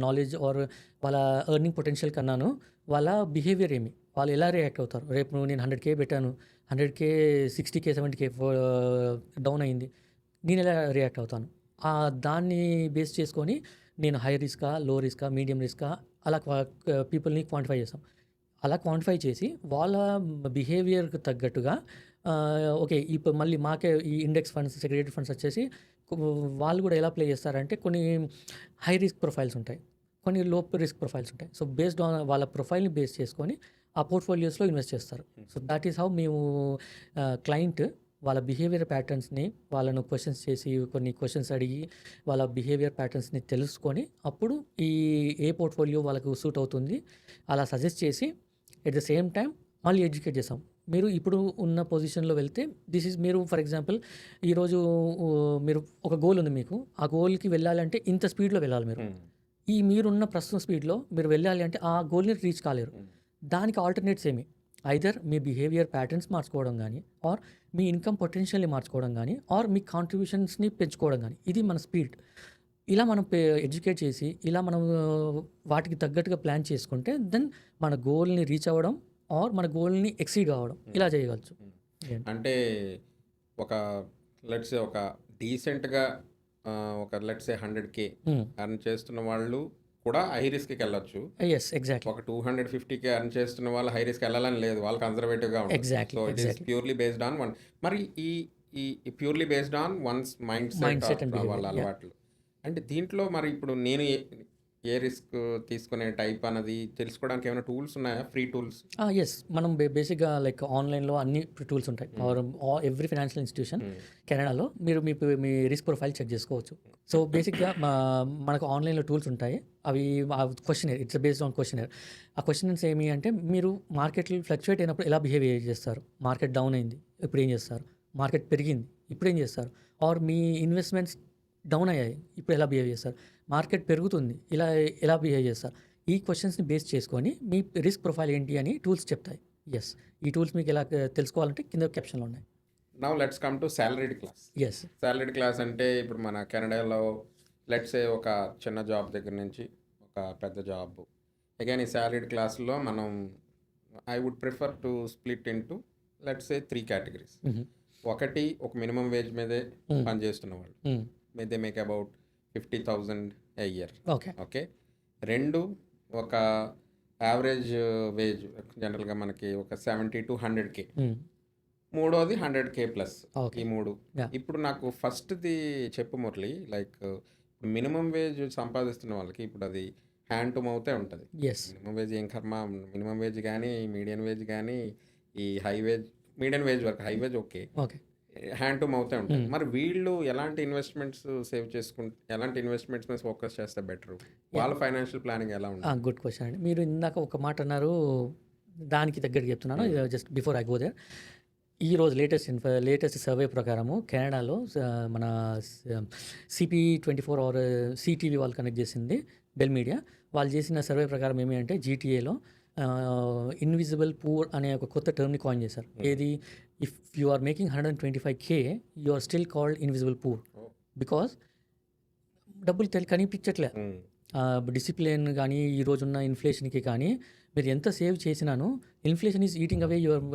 నాలెడ్జ్ ఆర్ వాళ్ళ ఎర్నింగ్ పొటెన్షియల్ కన్నాను వాళ్ళ బిహేవియర్ ఏమి, వాళ్ళు ఎలా రియాక్ట్ అవుతారు. రేపు నేను 100K పెట్టాను, 100K 60K 70K డౌన్ అయింది, నేను ఎలా రియాక్ట్ అవుతాను. దాన్ని బేస్ చేసుకొని నేను హై రిస్కా, లో రిస్కా, మీడియం రిస్కా అలా పీపుల్ని క్వాంటిఫై చేస్తాం. అలా క్వాంటిఫై చేసి వాళ్ళ బిహేవియర్కి తగ్గట్టుగా ఓకే ఇప్పుడు మళ్ళీ మాకే ఈ ఇండెక్స్ ఫండ్స్, సెగ్రిగేటెడ్ ఫండ్స్ వచ్చేసి వాళ్ళు కూడా ఎలా ప్లే చేస్తారంటే కొన్ని హై రిస్క్ ప్రొఫైల్స్ ఉంటాయి, కొన్ని లో రిస్క్ ప్రొఫైల్స్ ఉంటాయి. సో బేస్డ్ ఆన్ వాళ్ళ ప్రొఫైల్ని బేస్ చేసుకొని ఆ పోర్ట్ఫోలియోస్లో ఇన్వెస్ట్ చేస్తారు. సో దట్ ఈస్ హౌ మేము క్లయింట్ వాళ్ళ బిహేవియర్ ప్యాటర్న్స్ని వాళ్ళను క్వశ్చన్స్ చేసి కొన్ని క్వశ్చన్స్ అడిగి వాళ్ళ బిహేవియర్ ప్యాటర్న్స్ని తెలుసుకొని అప్పుడు ఏ పోర్ట్ఫోలియో వాళ్ళకు సూట్ అవుతుంది అలా సజెస్ట్ చేసి ఎట్ ద సేమ్ టైం మళ్ళీ ఎడ్యుకేట్ చేస్తాం. మీరు ఇప్పుడు ఉన్న పొజిషన్లో వెళ్తే మీరు ఫర్ ఎగ్జాంపుల్ ఈరోజు మీరు ఒక గోల్ ఉంది, మీకు ఆ గోల్కి వెళ్ళాలంటే ఇంత స్పీడ్లో వెళ్ళాలి. మీరున్న ప్రస్తుతం స్పీడ్లో మీరు వెళ్ళాలి అంటే ఆ గోల్ని రీచ్ కాలేరు. దానికి ఆల్టర్నేట్స్ ఏమి, ఐదర్ మీ బిహేవియర్ ప్యాటర్న్స్ మార్చుకోవడం కానీ, ఆర్ మీ ఇన్కమ్ పొటెన్షియల్ని మార్చుకోవడం కానీ, ఆర్ మీ కాంట్రిబ్యూషన్స్ని పెంచుకోవడం కానీ. ఇది మన స్పీడ్. ఇలా మనం ఎడ్యుకేట్ చేసి ఇలా మనం వాటికి తగ్గట్టుగా ప్లాన్ చేసుకుంటే దెన్ మన గోల్ని రీచ్ అవ్వడం ఆర్ మన గోల్ని ఎక్సీడ్ అవ్వడం ఇలా చేయగలచ్చు. అంటే ఒక లెట్సే ఒక డీసెంట్గా ఒక లెట్సే 100K అర్న్ చేస్తున్న వాళ్ళు కూడా హై రిస్క్కి వెళ్ళొచ్చు. Yes exactly. ఒక 250K అర్న్ చేస్తున్న వాళ్ళు హై రిస్క్ వెళ్ళాలని లేదు, వాళ్ళు కన్జర్వేటివ్గా ఉంటారు. Exactly. So it is purely based on one. మరి ఈ purely based on once mind set వాళ్ళ అలవాట్లు. అంటే దీంట్లో మరి ఇప్పుడు నేను ఏ రిస్క్ తీసుకునే టైప్ అన్నది తెలుసుకోవడానికి ఏమైనా టూల్స్ ఉన్నాయా, ఫ్రీ టూల్స్? ఎస్, మనం బేసిక్గా లైక్ ఆన్లైన్లో అన్ని టూల్స్ ఉంటాయి. ఆర్ ఎవ్రీ ఫైనాన్షియల్ ఇన్స్టిట్యూషన్ కెనడాలో మీరు మీ రిస్క్ ప్రొఫైల్ చెక్ చేసుకోవచ్చు. సో బేసిక్గా మనకు ఆన్లైన్లో టూల్స్ ఉంటాయి. అవి questionnaire, it's based on questionnaire. ఆ క్వశ్చనర్స్ ఏమి అంటే మీరు మార్కెట్లో ఫ్లక్చువేట్ అయినప్పుడు ఎలా బిహేవ్ చేస్తారు, మార్కెట్ డౌన్ అయింది ఇప్పుడు ఏం చేస్తారు, మార్కెట్ పెరిగింది ఇప్పుడు ఏం చేస్తారు, ఆర్ మీ ఇన్వెస్ట్మెంట్స్ డౌన్ అయ్యాయి ఇప్పుడు ఎలా బిహేవ్ చేస్తారు, మార్కెట్ పెరుగుతుంది ఎలా బిహేవ్ చేస్తారు. ఈ క్వశ్చన్స్ని బేస్ చేసుకొని మీ రిస్క్ ప్రొఫైల్ ఏంటి అని టూల్స్ చెప్తాయి. ఎస్, ఈ టూల్స్ మీకు ఎలా తెలుసుకోవాలంటే కింద క్యాప్షన్లో ఉన్నాయి. Now let's come to salaried class. Yes, salaried class అంటే ఇప్పుడు మన కెనడాలో లెట్సే ఒక చిన్న జాబ్ దగ్గర నుంచి ఒక పెద్ద జాబ్. అగైన్ ఈ సాలరీడ్ క్లాస్లో మనం I would prefer to split into let's say 3 categories. ఒకటి ఒక మినిమం వేజ్ మీదే పనిచేస్తున్న వాళ్ళు, they make about 50,000 a year. Okay. 2 ఒక యావరేజ్ వేజ్ జనరల్గా మనకి ఒక 70 to 100K. 3వది 100K plus. ఈ 3. ఇప్పుడు నాకు ఫస్ట్ది చెప్పు మురళి, లైక్ మినిమం వేజ్ సంపాదిస్తున్న వాళ్ళకి ఇప్పుడు అది హ్యాండ్ టు మౌతే ఉంటుంది. మినిమం వేజ్ ఏం కర్మ, మినిమం వేజ్ కానీ మీడియం వేజ్ కానీ ఈ హై వేజ్, మీడియం వేజ్ వరకు, high wage okay, hand to మౌతే ఉంటుంది. మరి వీళ్ళు ఎలాంటి ఇన్వెస్ట్మెంట్స్ సేవ్ చేసుకుంటే, ఎలాంటి ఇన్వెస్ట్మెంట్స్ మీద ఫోకస్ చేస్తే బెటర్, వాళ్ళ ఫైనాన్షియల్ ప్లానింగ్ ఎలా ఉంటుంది? గుడ్ క్వశ్చన్ అండి. మీరు ఇందాక ఒక మాట అన్నారు, దానికి దగ్గరికి చెప్తున్నాను. Just before I go there, ఈరోజు లేటెస్ట్ సర్వే ప్రకారము కెనడాలో మన CP24 ఆర్ CTV వాళ్ళు కనెక్ట్ చేసింది, బెల్ మీడియా వాళ్ళు చేసిన సర్వే ప్రకారం ఏమి అంటే GTAలో ఇన్విజిబుల్ పూర్ అనే ఒక కొత్త టర్మ్ని కాయిన్ చేశారు. ఏది, if you are making 125K you are still called invisible poor, because డబ్బులు కనిపించట్లే. డిసిప్లిన్ కానీ ఈ రోజున్న ఇన్ఫ్లేషన్కి కానీ మీరు ఎంత సేవ్ చేసినాను, inflation is eating away your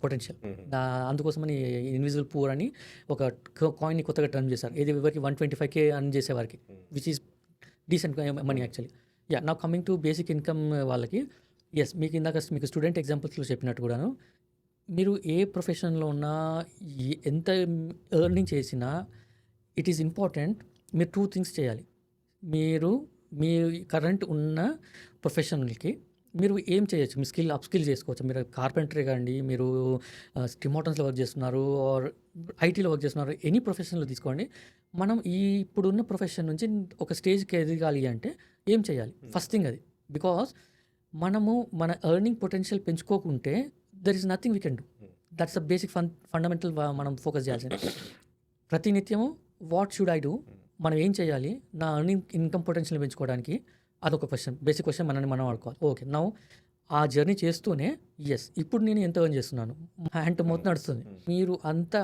potential. అందుకోసమని ఇన్విజిబుల్ పూర్ అని ఒక కాయిన్ని కొత్తగా టర్మ్ చేశారు. ఇది ఎవరికి 125K అర్న్ చేసేవారికి, which is decent money actually. నా కమింగ్ టు బేసిక్ ఇన్కమ్ వాళ్ళకి, ఎస్, మీకు ఇందాక మీకు స్టూడెంట్ ఎగ్జాంపుల్స్లో చెప్పినట్టు కూడాను, మీరు ఏ ప్రొఫెషన్లో ఉన్నా ఎంత ఎర్నింగ్ చేసినా ఇట్ ఈస్ ఇంపార్టెంట్ మీరు 2 things చేయాలి. మీ కరెంట్ ఉన్న ప్రొఫెషనల్కి మీరు ఏం చేయొచ్చు, మీ అప్స్కిల్ చేసుకోవచ్చు. మీరు కార్పెంటరీ కాండి, మీరు స్టిమోటన్స్లో వర్క్ చేస్తున్నారు, ఆర్ ఐటీలో వర్క్ చేస్తున్నారు, ఎనీ ప్రొఫెషన్లో తీసుకోండి. మనం ఇప్పుడున్న ప్రొఫెషన్ నుంచి ఒక స్టేజ్కి ఎదగాలి అంటే ఏం చేయాలి, ఫస్ట్ థింగ్ అది. బికాస్ మనము మన ఎర్నింగ్ పొటెన్షియల్ పెంచుకోకుంటే there is nothing we can do. That's the basic fundamental మనం ఫోకస్ చేయాల్సింది. ప్రతినిత్యము వాట్ షుడ్ ఐ డూ, మనం ఏం చేయాలి? నా ఎర్నింగ్ ఇన్‌కమ్ పొటెన్షియల్‌ని పెంచుకోవడానికి అదొక క్వెషన్. బేసిక్ క్వెషన్ మనల్ని మనం అడుక్కోవాలి. ఓకే. నౌ ఆ జర్నీ చేస్తూనే ఇప్పుడు నేను ఎంత ఎర్న్ చేస్తున్నాను? హ్యాండ్ టు మౌత్ నడుస్తుంది. మీరు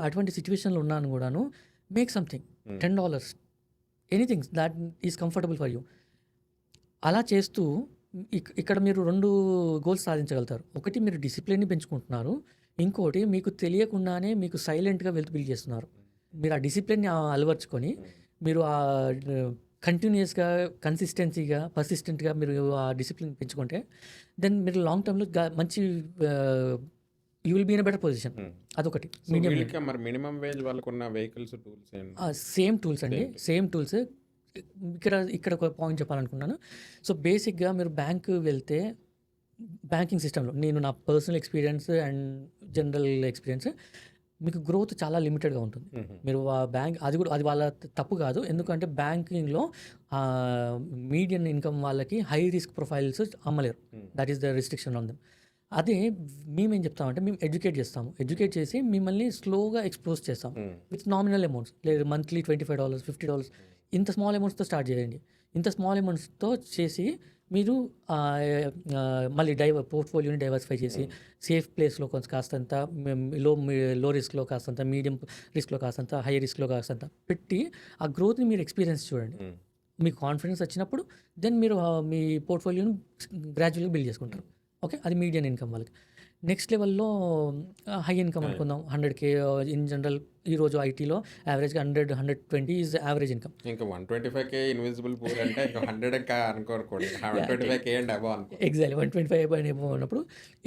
అటువంటి సిట్యుయేషన్‌లో ఉన్నాను కూడాను make something $10 anything thought is comfortable for you. అలా చేస్తూ ఇక్కడ మీరు 2 గోల్స్ సాధించగలుగుతారు. ఒకటి మీరు డిసిప్లిన్‌ని పెంచుకుంటున్నారు. ఇంకోటి మీకు తెలియకుండానే మీకు సైలెంట్‌గా వెల్త్ బిల్డ్ చేస్తున్నారు. మీరు ఆ డిసిప్లిన్‌ని అలవర్చుకొని మీరు కంటిన్యూయస్‌గా, కన్సిస్టెన్సీగా, పర్సిస్టెంట్‌గా మీరు ఆ డిసిప్లిన్ పెంచుకుంటే దెన్ మీరు లాంగ్ టర్మ్‌లో మంచి you will be in a better position. అదొకటి. సో వీళ్ళకి మరి మినిమం వేజ్ వాళ్ళకున్న వెహికల్స్, టూల్స్ ఏంటి? సేమ్ టూల్స్ అండి. Same tools. ఇక్కడ ఒక పాయింట్ చెప్పాలనుకున్నాను. సో బేసిక్‌గా మీరు బ్యాంక్ వెళ్తే బ్యాంకింగ్ సిస్టమ్‌లో నేను నా personal experience and general experience మీకు గ్రోత్ చాలా లిమిటెడ్‌గా ఉంటుంది. మీరు అది వాళ్ళ తప్పు కాదు. ఎందుకంటే బ్యాంకింగ్‌లో మీడియన్ ఇన్‌కమ్ వాళ్ళకి హై రిస్క్ ప్రొఫైల్స్ అమ్మలేరు. That is the restriction on them. అదే మేమేం చెప్తామంటే మేము ఎడ్యుకేట్ చేస్తాము. ఎడ్యుకేట్ చేసి మిమ్మల్ని స్లోగా ఎక్స్‌పోజ్ చేస్తాం. With nominal amounts. లేదు మంత్లీ $25, $50 ఇంత స్మాల్ అమౌంట్స్‌తో స్టార్ట్ చేయండి. ఇంత స్మాల్ అమౌంట్స్‌తో చేసి మీరు మళ్ళీ పోర్ట్‌ఫోలియోని డైవర్సిఫై చేసి సేఫ్ ప్లేస్‌లో కొంచెం కాస్తంత లో రిస్క్‌లో కాస్తంత, మీడియం రిస్క్‌లో కాస్తంత, హై రిస్క్‌లో కాస్తంత పెట్టి ఆ గ్రోత్‌ని మీరు ఎక్స్పీరియన్స్ చూడండి. మీకు కాన్ఫిడెన్స్ వచ్చినప్పుడు దెన్ మీరు మీ పోర్ట్‌ఫోలియోని గ్రాడ్యువల్‌గా బిల్డ్ చేసుకుంటారు. ఓకే. అది మీడియన్ ఇన్‌కమ్ వాళ్ళకి. నెక్స్ట్ లెవెల్‌లో హై ఇన్‌కమ్ అనుకుందాం. 100K ఇన్ జనరల్ ఈరోజు ఐటీలో యావరేజ్‌గా 100, 120 ఈజ్ యావరేజ్ ఇన్‌కమ్. ఇంకా 125K ఇన్విజిబుల్ పూర్ అంటే ఇంకా 100 ఇంకా అనుకోకూడదు. 125K అండ్ అబోవ్ అనుకో. ఎగ్జాక్ట్లీ 125 అబోవ్ ఉన్నప్పుడు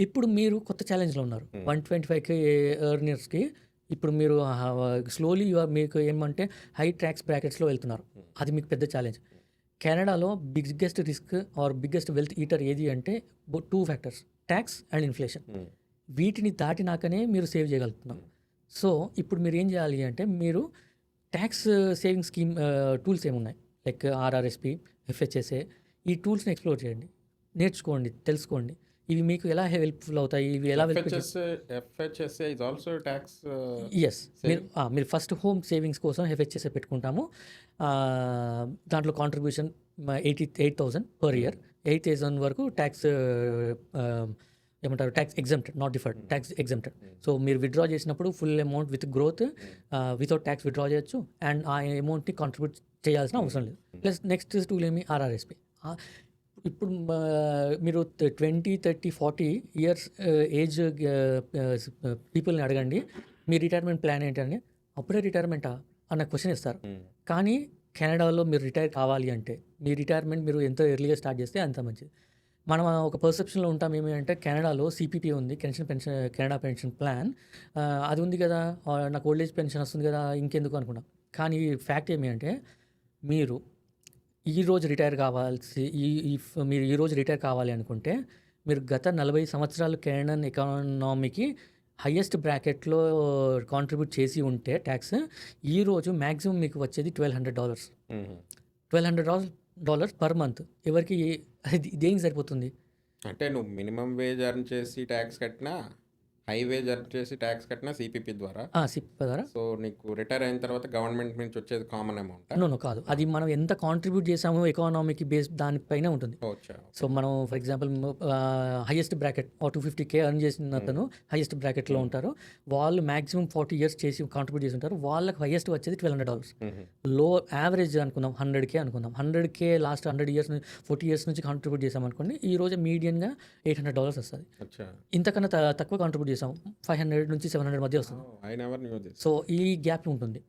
ఇప్పుడు మీరు కొత్త ఛాలెంజ్‌లో ఉన్నారు. 125K ఎర్నర్స్‌కి ఇప్పుడు మీరు స్లోలీ మీకు ఏమంటే హై ట్యాక్స్ బ్రాకెట్స్‌లో వెళ్తున్నారు. అది మీకు పెద్ద ఛాలెంజ్. కెనడాలో biggest risk or biggest wealth eater ఏది అంటే 2 ఫ్యాక్టర్స్ ట్యాక్స్ అండ్ ఇన్ఫ్లేషన్. వీటిని దాటినాకనే మీరు సేవ్ చేయగలుగుతున్నారు. సో ఇప్పుడు మీరు ఏం చేయాలి అంటే మీరు ట్యాక్స్ సేవింగ్ స్కీమ్ టూల్స్ ఏమున్నాయి లైక్ ఆర్ఆర్ఎస్పి, ఎఫ్హెచ్ఎస్ఏ ఈ టూల్స్ని ఎక్స్ప్లోర్ చేయండి, నేర్చుకోండి, తెలుసుకోండి. ఇవి మీకు ఎలా హెల్ప్ఫుల్ అవుతాయి, ఇవి ఎలా FHSA is also tax. Yes. మీరు ఫస్ట్ హోమ్ సేవింగ్స్ కోసం ఎఫ్హెచ్ఎస్ఏ పెట్టుకుంటాము. దాంట్లో కాంట్రిబ్యూషన్ 88,000 పర్ ఇయర్. 8,000 వరకు ట్యాక్స్ ఏమంటారు tax exempted, not deferred, tax exempted. So మీరు విత్డ్రా చేసినప్పుడు full amount with growth without tax withdraw చేయొచ్చు అండ్ ఆ అమౌంట్ని కాంట్రిబ్యూట్ చేయాల్సిన అవసరం లేదు. ప్లస్ నెక్స్ట్ టూల్ ఏమి ఆర్ఆర్ఎస్పి. ఇప్పుడు మీరు 20, 30, 40 ఇయర్స్ ఏజ్ పీపుల్ని అడగండి మీ రిటైర్మెంట్ ప్లాన్ ఏంటని, అప్పుడే రిటైర్మెంటా అన్న క్వశ్చన్ ఇస్తారు. కానీ కెనడాలో మీరు రిటైర్ కావాలి అంటే మీ రిటైర్మెంట్ మీరు ఎంత ఎర్లీగా స్టార్ట్ చేస్తే అంత మంచిది. మనం ఒక పర్సెప్షన్లో ఉంటాం ఏమి అంటే కెనడాలో సిపిపి ఉంది, కెనడా పెన్షన్ ప్లాన్, అది ఉంది కదా, నాకు ఓల్డ్ ఏజ్ పెన్షన్ వస్తుంది కదా, ఇంకెందుకు అనుకున్నాం. కానీ ఫ్యాక్ట్ ఏమి అంటే మీరు ఈరోజు రిటైర్ మీరు ఈరోజు రిటైర్ కావాలి అనుకుంటే మీరు గత 40 సంవత్సరాలు కెనడియన్ ఎకానమీకి హయ్యెస్ట్ బ్రాకెట్లో కాంట్రిబ్యూట్ చేసి ఉంటే ట్యాక్స్ ఈరోజు మ్యాక్సిమం మీకు వచ్చేది $1,200. $1,200 పర్ మంత్. ఎవరికి దేనికి సరిపోతుంది? అంటే నువ్వు మినిమం వేజ్ ఎర్న్ చేసి ట్యాక్స్ కట్టినా, హై వేజ్ ఎర్న్ చేసి ట్యాక్స్ కట్టినా సిపిపి ద్వారా. సిపిపి ద్వారా. సో నీకు రిటైర్ అయిన తర్వాత గవర్నమెంట్ నుంచి వచ్చేది కామన్ అమౌంట్? నో కాదు. అది మనం ఎంత కాంట్రిబ్యూట్ చేసామో ఎకానమీకి బేస్ దానిపైన ఉంటుంది. సో మనం for example highest bracket 250K earn చేసిన అతను హైయెస్ట్ బ్రాకెట్లో ఉంటారు. వాళ్ళు మ్యాక్సిమం 40 ఇయర్స్ చేసి కాంట్రిబ్యూట్ చేసి ఉంటారు. వాళ్ళకి హైయెస్ట్ వచ్చేది $1,200. లో యావరేజ్ అనుకుందాం 100K అనుకుందాం. 100K లాస్ట్ 100 ఇయర్స్ 40 ఇయర్స్ నుంచి కాంట్రిబ్యూట్ చేసామనుకోండి, ఈ రోజు మీడియన్గా $800 వస్తుంది. ఇంతకన్నా తక్కువ కాంట్రిబ్యూట్ చేసాం 500 నుంచి 700 మధ్య వస్తుంది. సో ఈ గ్యాప్ ఉంటుంది.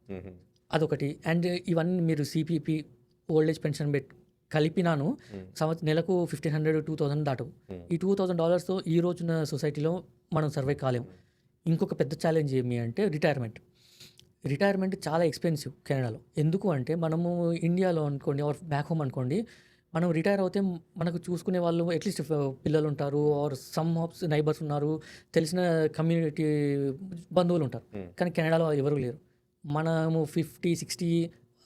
అదొకటి. అండ్ ఇవన్నీ మీరు సిపిపి, ఓల్డ్ ఏజ్ పెన్షన్ కలిపినాను నెలకు 1,500, 2,000 దాటవు. ఈ $2,000తో ఈ రోజున సొసైటీలో మనం సర్వే కాలేము. ఇంకొక పెద్ద ఛాలెంజ్ ఏమి అంటే రిటైర్మెంట్ చాలా ఎక్స్పెన్సివ్ కెనడాలో. ఎందుకు అంటే మనము ఇండియాలో అనుకోండి ఆర్ బ్యాక్ హోమ్ అనుకోండి, మనం రిటైర్ అవుతే మనకు చూసుకునే వాళ్ళు అట్లీస్ట్ పిల్లలు ఉంటారు ఆర్ సమ్ ఆఫ్ నైబర్స్ ఉన్నారు, తెలిసిన కమ్యూనిటీ బంధువులు ఉంటారు. కానీ కెనడాలో ఎవరు లేరు. మనము 50, 60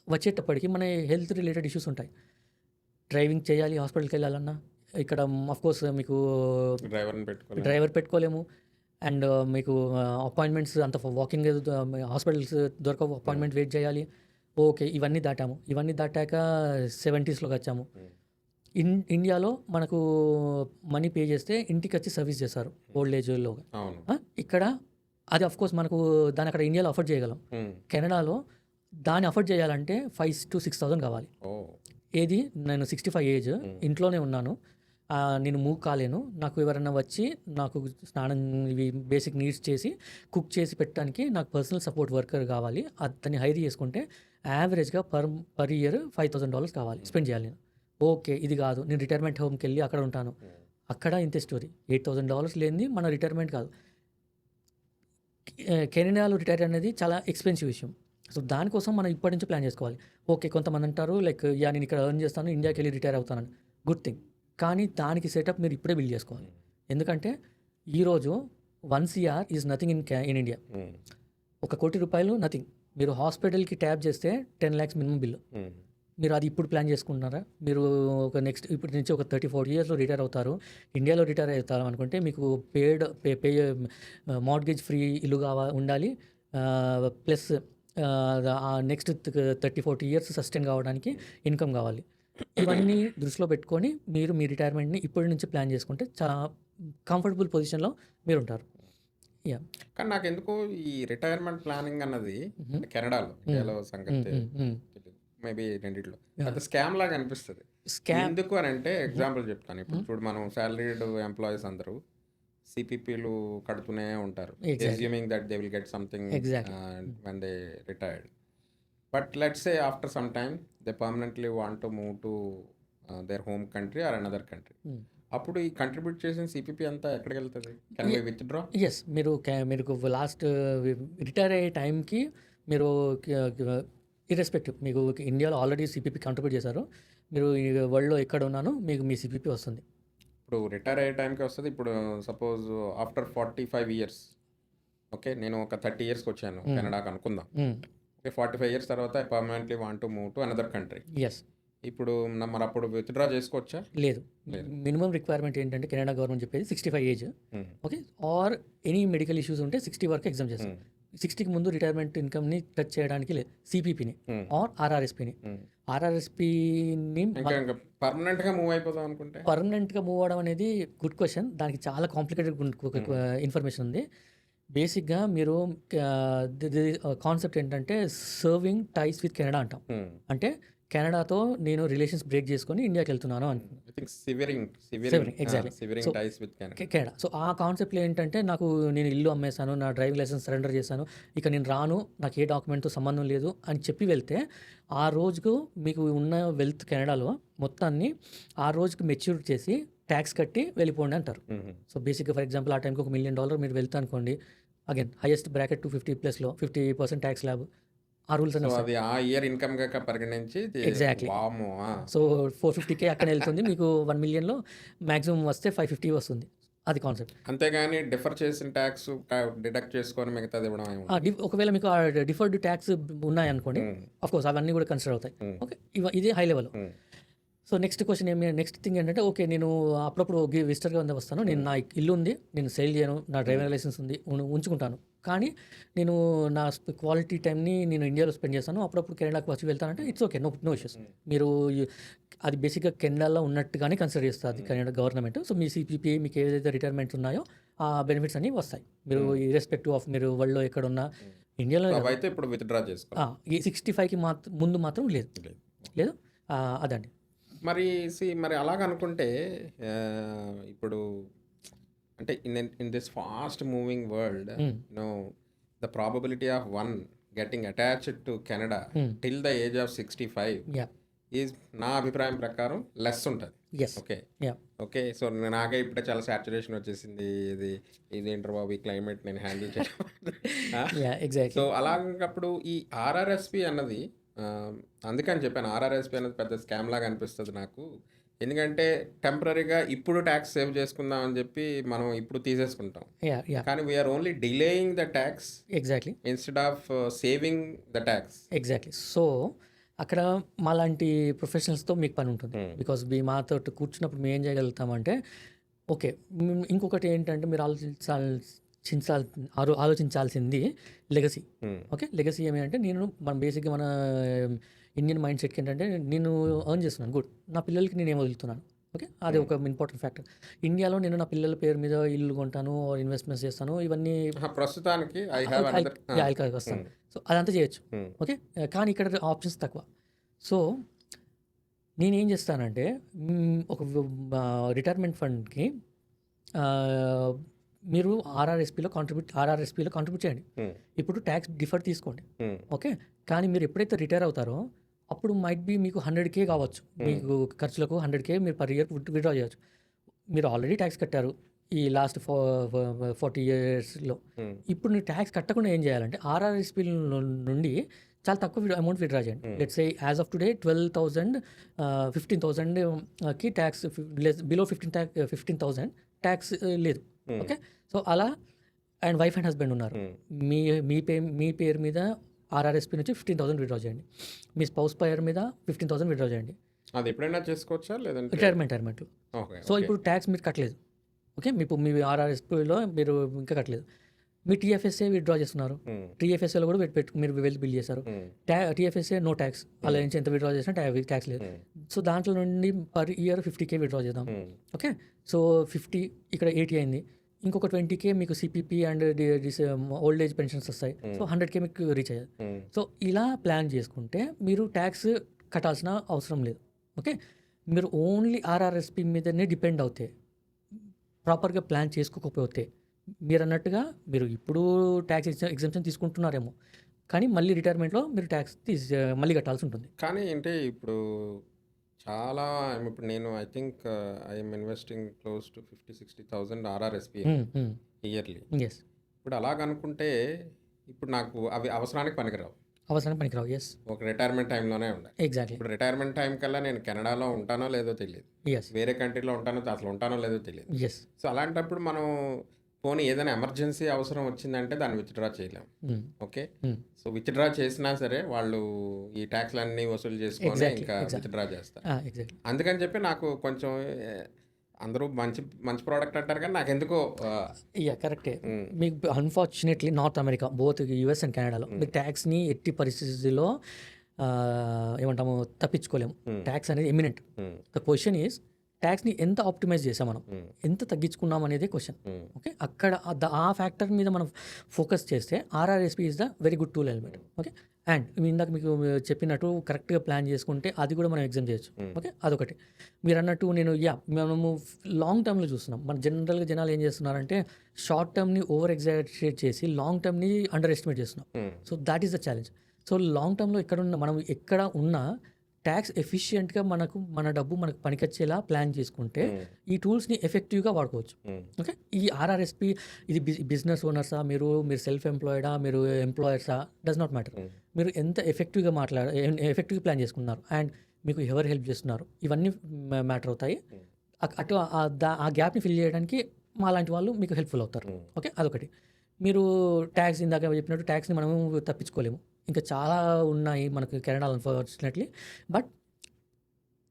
వచ్చేటప్పటికి మన హెల్త్ రిలేటెడ్ ఇష్యూస్ ఉంటాయి. డ్రైవింగ్ చేయాలి, హాస్పిటల్కి వెళ్ళాలన్నా ఇక్కడ ఆఫ్కోర్స్ మీకు డ్రైవర్ పెట్టుకోలేము. అండ్ మీకు అపాయింట్మెంట్స్ అంత వాకింగ్ హాస్పిటల్స్ దొరకవు, అపాయింట్మెంట్ వెయిట్ చేయాలి. ఓకే. ఇవన్నీ దాటాము. ఇవన్నీ దాటాక 70స్‌లోకి వచ్చాము. Hmm. ఇండియాలో మనకు మనీ పే చేస్తే ఇంటికొచ్చి సర్వీస్ చేస్తారు ఓల్డ్ ఏజ్‌లో. అవును. ఇక్కడ అది ఆఫ్‌కోర్స్ మనకు దాన్ని అక్కడ ఇండియాలో అఫోర్డ్ చేయగలం. కెనడాలో దాన్ని అఫోర్డ్ చేయాలంటే 5,000 to 6,000 కావాలి. ఓ ఏది నేను 65 ఏజ్ ఇంట్లోనే ఉన్నాను. నేను మూవ్ కాలేను. నాకు ఎవరైనా వచ్చి నాకు స్నానం ఇవి బేసిక్ నీడ్స్ చేసి కుక్ చేసి పెట్టడానికి నాకు పర్సనల్ సపోర్ట్ వర్కర్ కావాలి. అతన్ని హైర్ చేసుకుంటే యావరేజ్గా పర్ ఇయర్ $5,000 కావాలి, స్పెండ్ చేయాలి నేను. ఓకే, ఇది కాదు, నేను రిటైర్మెంట్ హోమ్కి వెళ్ళి అక్కడ ఉంటాను. అక్కడ ఇంతే స్టోరీ. $8,000 లేనిది మన రిటైర్మెంట్ కాదు. కెనడాలో రిటైర్ అనేది చాలా ఎక్స్పెన్సివ్ విషయం. సో దానికోసం మనం ఇప్పటి నుంచి ప్లాన్ చేసుకోవాలి. ఓకే, కొంతమంది అంటారు లైక్ నేను ఇక్కడ ఎర్న్ చేస్తాను, ఇండియాకి వెళ్ళి రిటైర్ అవుతానని. Good thing. కానీ దానికి సెటప్ మీరు ఇప్పుడే బిల్డ్ చేసుకోవాలి. ఎందుకంటే ఈరోజు 1 CR is nothing in India. ₹1,00,00,000 nothing. మీరు హాస్పిటల్కి ట్యాప్ చేస్తే 10 lakhs మినిమం బిల్లు. మీరు అది ఇప్పుడు ప్లాన్ చేసుకుంటున్నారా? మీరు ఒక నెక్స్ట్ ఇప్పటి నుంచి ఒక 34 yearsలో రిటైర్ అవుతారు, ఇండియాలో రిటైర్ అవుతారు అనుకుంటే మీకు పే మార్ట్గేజ్ ఫ్రీ ఇల్లు ఉండాలి. ప్లస్ నెక్స్ట్ 30-40 years సస్టైన్ కావడానికి ఇన్కమ్ కావాలి. ఇవన్నీ దృష్టిలో పెట్టుకొని మీరు మీ రిటైర్మెంట్ని ఇప్పటి నుంచి ప్లాన్ చేసుకుంటే చాలా కంఫర్టబుల్ పొజిషన్లో మీరు ఉంటారు. యా. కానీ నాకెందుకో ఈ రిటైర్మెంట్ ప్లానింగ్ అన్నది కెనడాలో, ఇండియాలో సంగతి మేబీ రెండిట్లో పెద్ద స్కామ్ లాగా అనిపిస్తుంది. ఎందుకు అని అంటే ఎగ్జాంపుల్ చెప్తాను. ఇప్పుడు చూడు, మనం సాలరీడ్ ఎంప్లాయీస్ అందరూ సిపిపిలు కడుతూనే ఉంటారు, assuming that they will get something when they retired. But let's say after some time they permanently want to move to their home country or another country. అప్పుడు ఈ కంట్రిబ్యూట్ చేసిన సిపిపి అంతా ఎక్కడికి వెళ్తుంది? Can we withdraw? ఎస్, మీరు last retire అయ్యే టైంకి మీరు ఇర్రెస్పెక్టివ్ మీకు ఇండియాలో ఆల్రెడీ సిపిపి కంట్రిబ్యూట్ చేశారు, మీరు ఈ వరల్డ్లో ఎక్కడ ఉన్నానో మీకు మీ సిపిపి వస్తుంది. ఇప్పుడు రిటైర్ అయ్యే టైంకి వస్తుంది. ఇప్పుడు సపోజ్ ఆఫ్టర్ 45 years, ఓకే, నేను ఒక 30 yearsకి వచ్చాను కెనడాకి అనుకుందాం. ఓకే, 45 years తర్వాత I permanently want to move to another country. Yes. ఇప్పుడు మరి అప్పుడు విత్డ్రా చేసుకోవచ్చా? లేదు. మినిమం రిక్వైర్మెంట్ ఏంటంటే కెనడా గవర్నమెంట్ చెప్పేది 65 age, okay, or any medical issues ఉంటే 60 వరకు ఎగ్జామ్ చేస్తారు. 60కి ముందు రిటైర్మెంట్ ఇన్కమ్ని టచ్ చేయడానికి లేదు. సిపిపిని ఆర్ ఆర్ఆర్ఎస్పిని. ఆర్ఆర్ఎస్పిని పర్మనెంట్గా మూవ్ అయిపోదాం అనుకుంటే పర్మనెంట్గా మూవ్ అవడం అనేది గుడ్ క్వశ్చన్. దానికి చాలా కాంప్లికేటెడ్ ఇన్ఫర్మేషన్ ఉంది. బేసిక్గా మీరు కాన్సెప్ట్ ఏంటంటే సర్వింగ్ టైస్ విత్ కెనడా అంటాం. అంటే కెనడాతో నేను రిలేషన్స్ బ్రేక్ చేసుకొని ఇండియాకి వెళ్తున్నాను అంటున్నాను. కెనడా. సో ఆ కాన్సెప్ట్లో ఏంటంటే నేను ఇల్లు అమ్మేశాను, నా డ్రైవింగ్ లైసెన్స్ సరెండర్ చేశాను, ఇక నేను రాను, నాకు ఏ డాక్యుమెంట్తో సంబంధం లేదు అని చెప్పి వెళ్తే ఆ రోజుకు మీకు ఉన్న వెల్త్ కెనడాలో మొత్తాన్ని ఆ రోజుకి మెచ్యూర్ చేసి ట్యాక్స్ కట్టి వెళ్ళిపోండి అంటారు. సో బేసిక్గా ఫర్ ఎగ్జాంపుల్ ఆ టైంకి $1 million మీరు వెళ్తా అనుకోండి, అగైన్ హైయెస్ట్ బ్రాకెట్ 250+లో 50% ట్యాక్స్ ల్యాబ్. ఆ రూల్స్ అది ఆ ఇయర్ ఇన్కమ్ గా పరిగణించి ఎగ్జాక్ట్లీ. సో 450K అక్కడ వెళ్తుంది, మీకు 1 millionలో మ్యాక్సిమం వస్తే 550 వస్తుంది. అది కాన్సెప్ట్. అంతేగాని డిఫర్ చేసిన ట్యాక్స్ డిడక్ట్ చేసుకొని మిగతాది ఇవ్వడం. ఒకవేళ మీకు డిఫర్డ్ ట్యాక్స్ ఉన్నాయనుకోండి, ఆఫ్ కోర్స్ అవన్నీ కూడా కన్సిడర్ అవుతాయి. ఓకే, ఇది high level. So next thing ఏంటంటే, ఓకే, నేను అప్పుడప్పుడు విజిటర్గా వస్తాను, నేను నా ఇల్లు ఉంది, నేను సేల్ చేయను, నా డ్రైవింగ్ లైసెన్స్ ఉంది, ఉంచుకుంటాను, కానీ నేను నా క్వాలిటీ టైంని నేను ఇండియాలో స్పెండ్ చేస్తాను, అప్పుడప్పుడు కెనడాకి వచ్చి వెళ్తానంటే ఇట్స్ ఓకే, నో ఇష్యూస్. మీరు అది బేసిక్గా కెనడాలో ఉన్నట్టుగానే కన్సిడర్ చేస్తుంది కెనడా గవర్నమెంట్. సో మీ సిపిపి మీకు ఏదైతే రిటైర్మెంట్స్ ఉన్నాయో ఆ బెనిఫిట్స్ అన్నీ వస్తాయి. మీరు ఇర్రెస్పెక్టివ్ ఆఫ్ మీరు వరల్డ్లో ఎక్కడున్నా ఇండియాలో అయితే ఇప్పుడు విత్డ్రా చేసుకోవాలి. ఈ 65కి ముందు మాత్రం లేదు. అదండి. మరి అలాగ అనుకుంటే ఇప్పుడు అంటే in this fast moving world the probability of one getting attached to Canada till the age of 65 is నా అభిప్రాయం ప్రకారం లెస్ ఉంటుంది. ఓకే, సో నాకే ఇప్పుడే చాలా సాచురేషన్ వచ్చేసింది, ఇదేంటర్ బాబు ఈ క్లైమేట్ నేను హ్యాండిల్ చేయడం. సో అలాగప్పుడు ఈ ఆర్ఆర్ఎస్పి అన్నది, అందుకని చెప్పాను ఆర్ఆర్ఎస్పి అనేది పెద్ద స్కామ్ లాగా అనిపిస్తుంది నాకు. ఎందుకంటే టెంపరీగా ఇప్పుడు ట్యాక్స్ సేవ్ చేసుకుందాం అని చెప్పి మనం ఇప్పుడు తీసేసుకుంటాం, కానీ we're only delaying the tax exactly instead of saving the tax. Exactly. So అక్కడ మాలాంటి ప్రొఫెషనల్స్తో మీకు పని ఉంటుంది. బికాస్ మాతో కూర్చున్నప్పుడు మేము ఏం చేయగలుగుతామంటే, ఓకే, ఇంకొకటి ఏంటంటే మీరు ఆలోచించాల్సింది లెగసీ. హ్మ్. ఓకే. లెగసీ ఏమి అంటే మనం బేసిక్గా మన ఇండియన్ మైండ్ సెట్కి ఏంటంటే నేను ఎర్న్ చేస్తున్నాను గుడ్, నా పిల్లలకి నేను ఏం వదులుతున్నాను. ఓకే, అది ఒక ఇంపార్టెంట్ ఫ్యాక్టర్. ఇండియాలో నేను నా పిల్లల పేరు మీద ఇల్లు కొంటాను, ఇన్వెస్ట్మెంట్స్ చేస్తాను, ఇవన్నీ ప్రస్తుతానికి ఐ హ్యావ్ అనదర్. వస్తాను. సో అదంతా చేయొచ్చు. ఓకే, కానీ ఇక్కడ ఆప్షన్స్ తక్కువ. సో నేనేం చేస్తానంటే ఒక రిటైర్మెంట్ ఫండ్కి మీరు ఆర్ఆర్ఎస్పీలో కాంట్రిబ్యూట్ చేయండి. ఇప్పుడు ట్యాక్స్ డిఫర్ తీసుకోండి. ఓకే, కానీ మీరు ఎప్పుడైతే రిటైర్ అవుతారో అప్పుడు మైట్ బి మీకు 100K కావచ్చు, మీకు ఖర్చులకు 100K మీరు పర్ ఇయర్ విత్డ్రా చేయవచ్చు. మీరు ఆల్రెడీ ట్యాక్స్ కట్టారు ఈ లాస్ట్ 40 yearsలో. ఇప్పుడు మీరు ట్యాక్స్ కట్టకుండా ఏం చేయాలంటే ఆర్ఆర్ఎస్పీ నుండి చాలా తక్కువ అమౌంట్ విత్డ్రా చేయండి. Let's say as of today 12,000 15,000కి ట్యాక్స్, బిలో 15,000 ట్యాక్స్ లేదు. ఓకే, సో అలా అండ్ వైఫ్ అండ్ హస్బెండ్ ఉన్నారు, మీ పేరు మీద ఆర్ఆర్ఎస్పీ నుంచి 15,000 విత్డ్రా చేయండి, మీ స్పౌస్ పేరు మీద 15,000 విత్డ్రా చేయండి. అది ఎప్పుడైనా చేసుకోవచ్చా లేదంటే రిటైర్మెంట్. ఓకే. సో ఇప్పుడు ట్యాక్స్ మీరు కట్టలేదు. ఓకే, మీ ఆర్ఆర్ఎస్పీలో మీరు ఇంకా కట్టలేదు, మీ టీఎఫ్ఎస్ఏ విత్డ్రా చేస్తున్నారు, టీఎఫ్ఎస్ఏలో కూడా మీరు వెల్త్ బిల్ చేశారు, టీఎఫ్ఎస్ఏ నో ట్యాక్స్, అలా నుంచి ఎంత విత్డ్రా చేసినా ట్యాక్స్ లేదు. సో దాంట్లో నుండి పర్ ఇయర్ 50K విత్డ్రా చేద్దాం. ఓకే, సో 50 ఇక్కడ 80 అయింది, ఇంకొక 20K మీకు CPP and old age pensions వస్తాయి. సో 100K మీకు రీచ్ అయ్యారు. సో ఇలా ప్లాన్ చేసుకుంటే మీరు ట్యాక్స్ కట్టాల్సిన అవసరం లేదు. ఓకే, మీరు ఓన్లీ ఆర్ఆర్ఎస్పీ మీదనే డిపెండ్ అవుతాయి. ప్రాపర్గా ప్లాన్ చేసుకోకపోతే మీరు అన్నట్టుగా మీరు ఇప్పుడు ట్యాక్స్ ఎగ్జామ్షన్ తీసుకుంటున్నారేమో, కానీ మళ్ళీ రిటైర్మెంట్లో మీరు ట్యాక్స్ మళ్ళీ కట్టాల్సి ఉంటుంది. కానీ అంటే ఇప్పుడు చాలా ఇప్పుడు నేను I think I'm investing close to 50,000-60,000 RRSP yearly. Yes, ఇప్పుడు అలాగనుకుంటే ఇప్పుడు నాకు అవి అవసరానికి పనికిరావు. ఎస్, ఒక రిటైర్మెంట్ టైంలోనే ఉండాలి. ఎగ్జాక్ట్లీ. ఇప్పుడు రిటైర్మెంట్ టైం కల్లా నేను కెనడాలో ఉంటానో లేదో తెలియదు, ఎస్, వేరే కంట్రీలో అసలు ఉంటానో లేదో తెలియదు. ఎస్. సో అలాంటప్పుడు మనం పోనీ ఏదైనా ఎమర్జెన్సీ అవసరం వచ్చిందంటే దాన్ని విత్డ్రా చేయలేము. ఓకే, సో విత్డ్రా చేసినా సరే వాళ్ళు ఈ ట్యాక్స్లన్నీ వసూలు చేసుకొని ఇంకా విత్డ్రా చేస్తారు. అందుకని చెప్పి నాకు కొంచెం అందరూ మంచి మంచి ప్రోడక్ట్ అంటారు, కానీ నాకు ఎందుకో కరెక్టే. మీకు unfortunately north America both US and కెనడాలో మీరు ట్యాక్స్ని ఎట్టి పరిస్థితుల్లో ఏమంటాము తప్పించుకోలేము. ట్యాక్స్ అనేది ఎమినెంట్. ద క్వశ్చన్ ఈజ్ ట్యాక్స్ని ఎంత ఆప్టిమైజ్ చేసాం మనం, ఎంత తగ్గించుకున్నాం అనేది క్వశ్చన్. ఓకే, అక్కడ ఆ ఫ్యాక్టర్ మీద మనం ఫోకస్ చేస్తే RRSP is the very good tool element. Okay, and ఇందాక మీకు చెప్పినట్టు కరెక్ట్గా ప్లాన్ చేసుకుంటే అది కూడా మనం ఎగ్జామ్ చేయొచ్చు. ఓకే, అదొకటి. మీరు అన్నట్టు మనము లాంగ్ టర్మ్లో చూస్తున్నాం. మన జనరల్గా జనాలు ఏం చేస్తున్నారంటే షార్ట్ టర్మ్ని ఓవర్ ఎగ్జాజరేట్ చేసి లాంగ్ టర్మ్ని అండర్ ఎస్టిమేట్ చేస్తున్నాం. So that is the challenge. So long టర్మ్లో మనం ఎక్కడ ఉన్నా ట్యాక్స్ ఎఫిషియెంట్గా మన డబ్బు మనకు పనికొచ్చేలా ప్లాన్ చేసుకుంటే ఈ టూల్స్ని ఎఫెక్టివ్గా వాడుకోవచ్చు. ఓకే, ఈ ఆర్ఆర్ఎస్పీ ఇది బిజినెస్ ఓనర్సా, మీరు సెల్ఫ్ ఎంప్లాయిడా, మీరు ఎంప్లాయర్సా, డస్ నాట్ మ్యాటర్. మీరు ఎంత ఎఫెక్టివ్గా ఎఫెక్టివ్గా ప్లాన్ చేసుకున్నారు అండ్ మీకు ఎవరు హెల్ప్ చేస్తున్నారు, ఇవన్నీ మ్యాటర్ అవుతాయి. అటు ఆ గ్యాప్ని ఫిల్ చేయడానికి మా లాంటి వాళ్ళు మీకు హెల్ప్ఫుల్ అవుతారు. ఓకే, అదొకటి. మీరు ట్యాక్స్ ఇందాక చెప్పినట్టు ట్యాక్స్ని మనము తప్పించుకోలేము, ఇంకా చాలా ఉన్నాయి మనకు కెనడాలో అన్ఫార్చునేట్లీ. బట్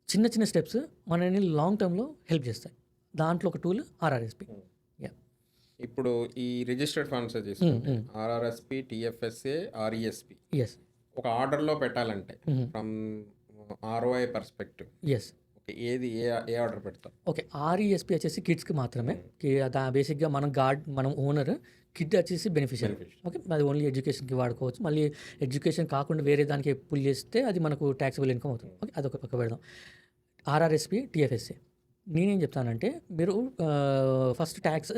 చిన్న చిన్న స్టెప్స్ మనల్ని లాంగ్ టర్మ్లో హెల్ప్ చేస్తాయి. దాంట్లో ఒక టూల్ ఆర్ఆర్ఎస్పీ. ఇప్పుడు ఈ రిజిస్టర్డ్ ఫండ్స్ తీసుకుంటే ఆర్ఆర్ఎస్పీ, టీఎఫ్ఎస్ఏ, ఆర్ఈఎస్పీ ఎస్ ఒక ఆర్డర్లో పెట్టాలంటే ఫ్రమ్ ఆర్ఓఐ పర్స్పెక్టివ్ ఎస్ ఏది ఏ ఆర్డర్ పెడతాం? ఓకే, ఆర్ఈఎస్పీ వచ్చేసి కిడ్స్కి మాత్రమే. బేసిక్గా మనం ఓనర్, కిడ్ వచ్చేసి బెనిఫిషియరీ. ఓకే, అది ఓన్లీ ఎడ్యుకేషన్కి వాడుకోవచ్చు. మళ్ళీ ఎడ్యుకేషన్ కాకుండా వేరే దానికి పుల్ చేస్తే అది మనకు ట్యాక్సిబుల్ ఇన్కమ్ అవుతుంది. ఓకే, అదొక పక్క పెడదాం. ఆర్ఆర్ఎస్పీ, టీఎఫ్ఎస్ఏ నేనేం చెప్తానంటే మీరు first tax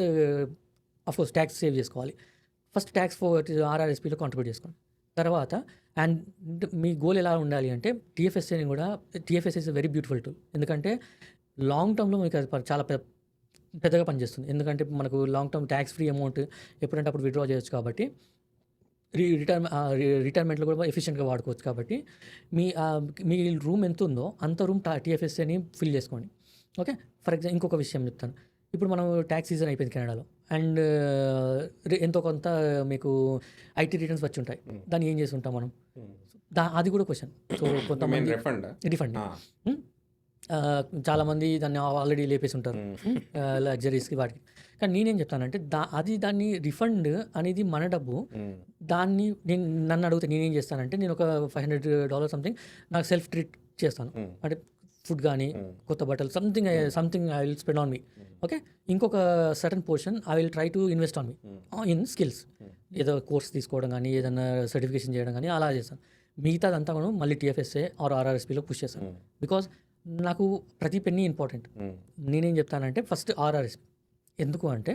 of course tax save చేసుకోవాలి. ఫస్ట్ ట్యాక్స్ ఆర్ఆర్ఎస్పీలో కాంట్రిబ్యూట్ చేసుకోండి. తర్వాత అండ్ మీ గోల్ ఎలా ఉండాలి అంటే టీఎఫ్ఎస్ఏ ఇస్ వెరీ బ్యూటిఫుల్ టూల్. ఎందుకంటే లాంగ్ టర్మ్లో మీకు అది చాలా పెద్దగా పనిచేస్తుంది. ఎందుకంటే మనకు long term tax free amount ఎప్పుడంటే అప్పుడు విత్డ్రా చేయొచ్చు కాబట్టి, రిటైర్మెంట్లో కూడా ఎఫిషియెంట్గా వాడుకోవచ్చు. కాబట్టి మీ రూమ్ ఎంత ఉందో అంత రూమ్ టీఎఫ్ఎస్ఏని ఫిల్ చేసుకోండి. ఓకే, ఫర్ ఎగ్జాంపుల్ ఇంకొక విషయం చెప్తాను. ఇప్పుడు మనం ట్యాక్స్ సీజన్ అయిపోయింది కెనడాలో అండ్ ఎంతో కొంత మీకు ఐటీ రిటర్న్స్ వచ్చి ఉంటాయి. దాన్ని ఏం చేసి ఉంటాం మనం, అది కూడా క్వశ్చన్. సో కొంతమంది రిఫండ్, చాలామంది దాన్ని ఆల్రెడీ లేపేసి ఉంటారు లగ్జరీస్కి వాటికి. కానీ నేనేం చెప్తానంటే దాన్ని రిఫండ్ అనేది మన డబ్బు. దాన్ని నన్ను అడిగితే నేనేం చేస్తానంటే నేను ఒక $500 సంథింగ్ నాకు సెల్ఫ్ ట్రీట్ చేస్తాను. అంటే ఫుడ్ కానీ కొత్త బట్టలు something I will spend on me. Okay, ఇంకొక certain portion I will try to invest on me in skills. ఏదో కోర్స్ తీసుకోవడం కానీ ఏదైనా సర్టిఫికేషన్ చేయడం కానీ అలా చేస్తాను. మిగతాదంతా మనం మళ్ళీ టీఎఫ్ఎస్ఏ ఆర్ ఆర్ఆర్ఎస్పీలో పుష్ చేస్తాను. బికాజ్ నాకు ప్రతి పెన్నీ ఇంపార్టెంట్. నేనేం చెప్తానంటే ఫస్ట్ ఆర్ఆర్ఎస్పీ. ఎందుకు అంటే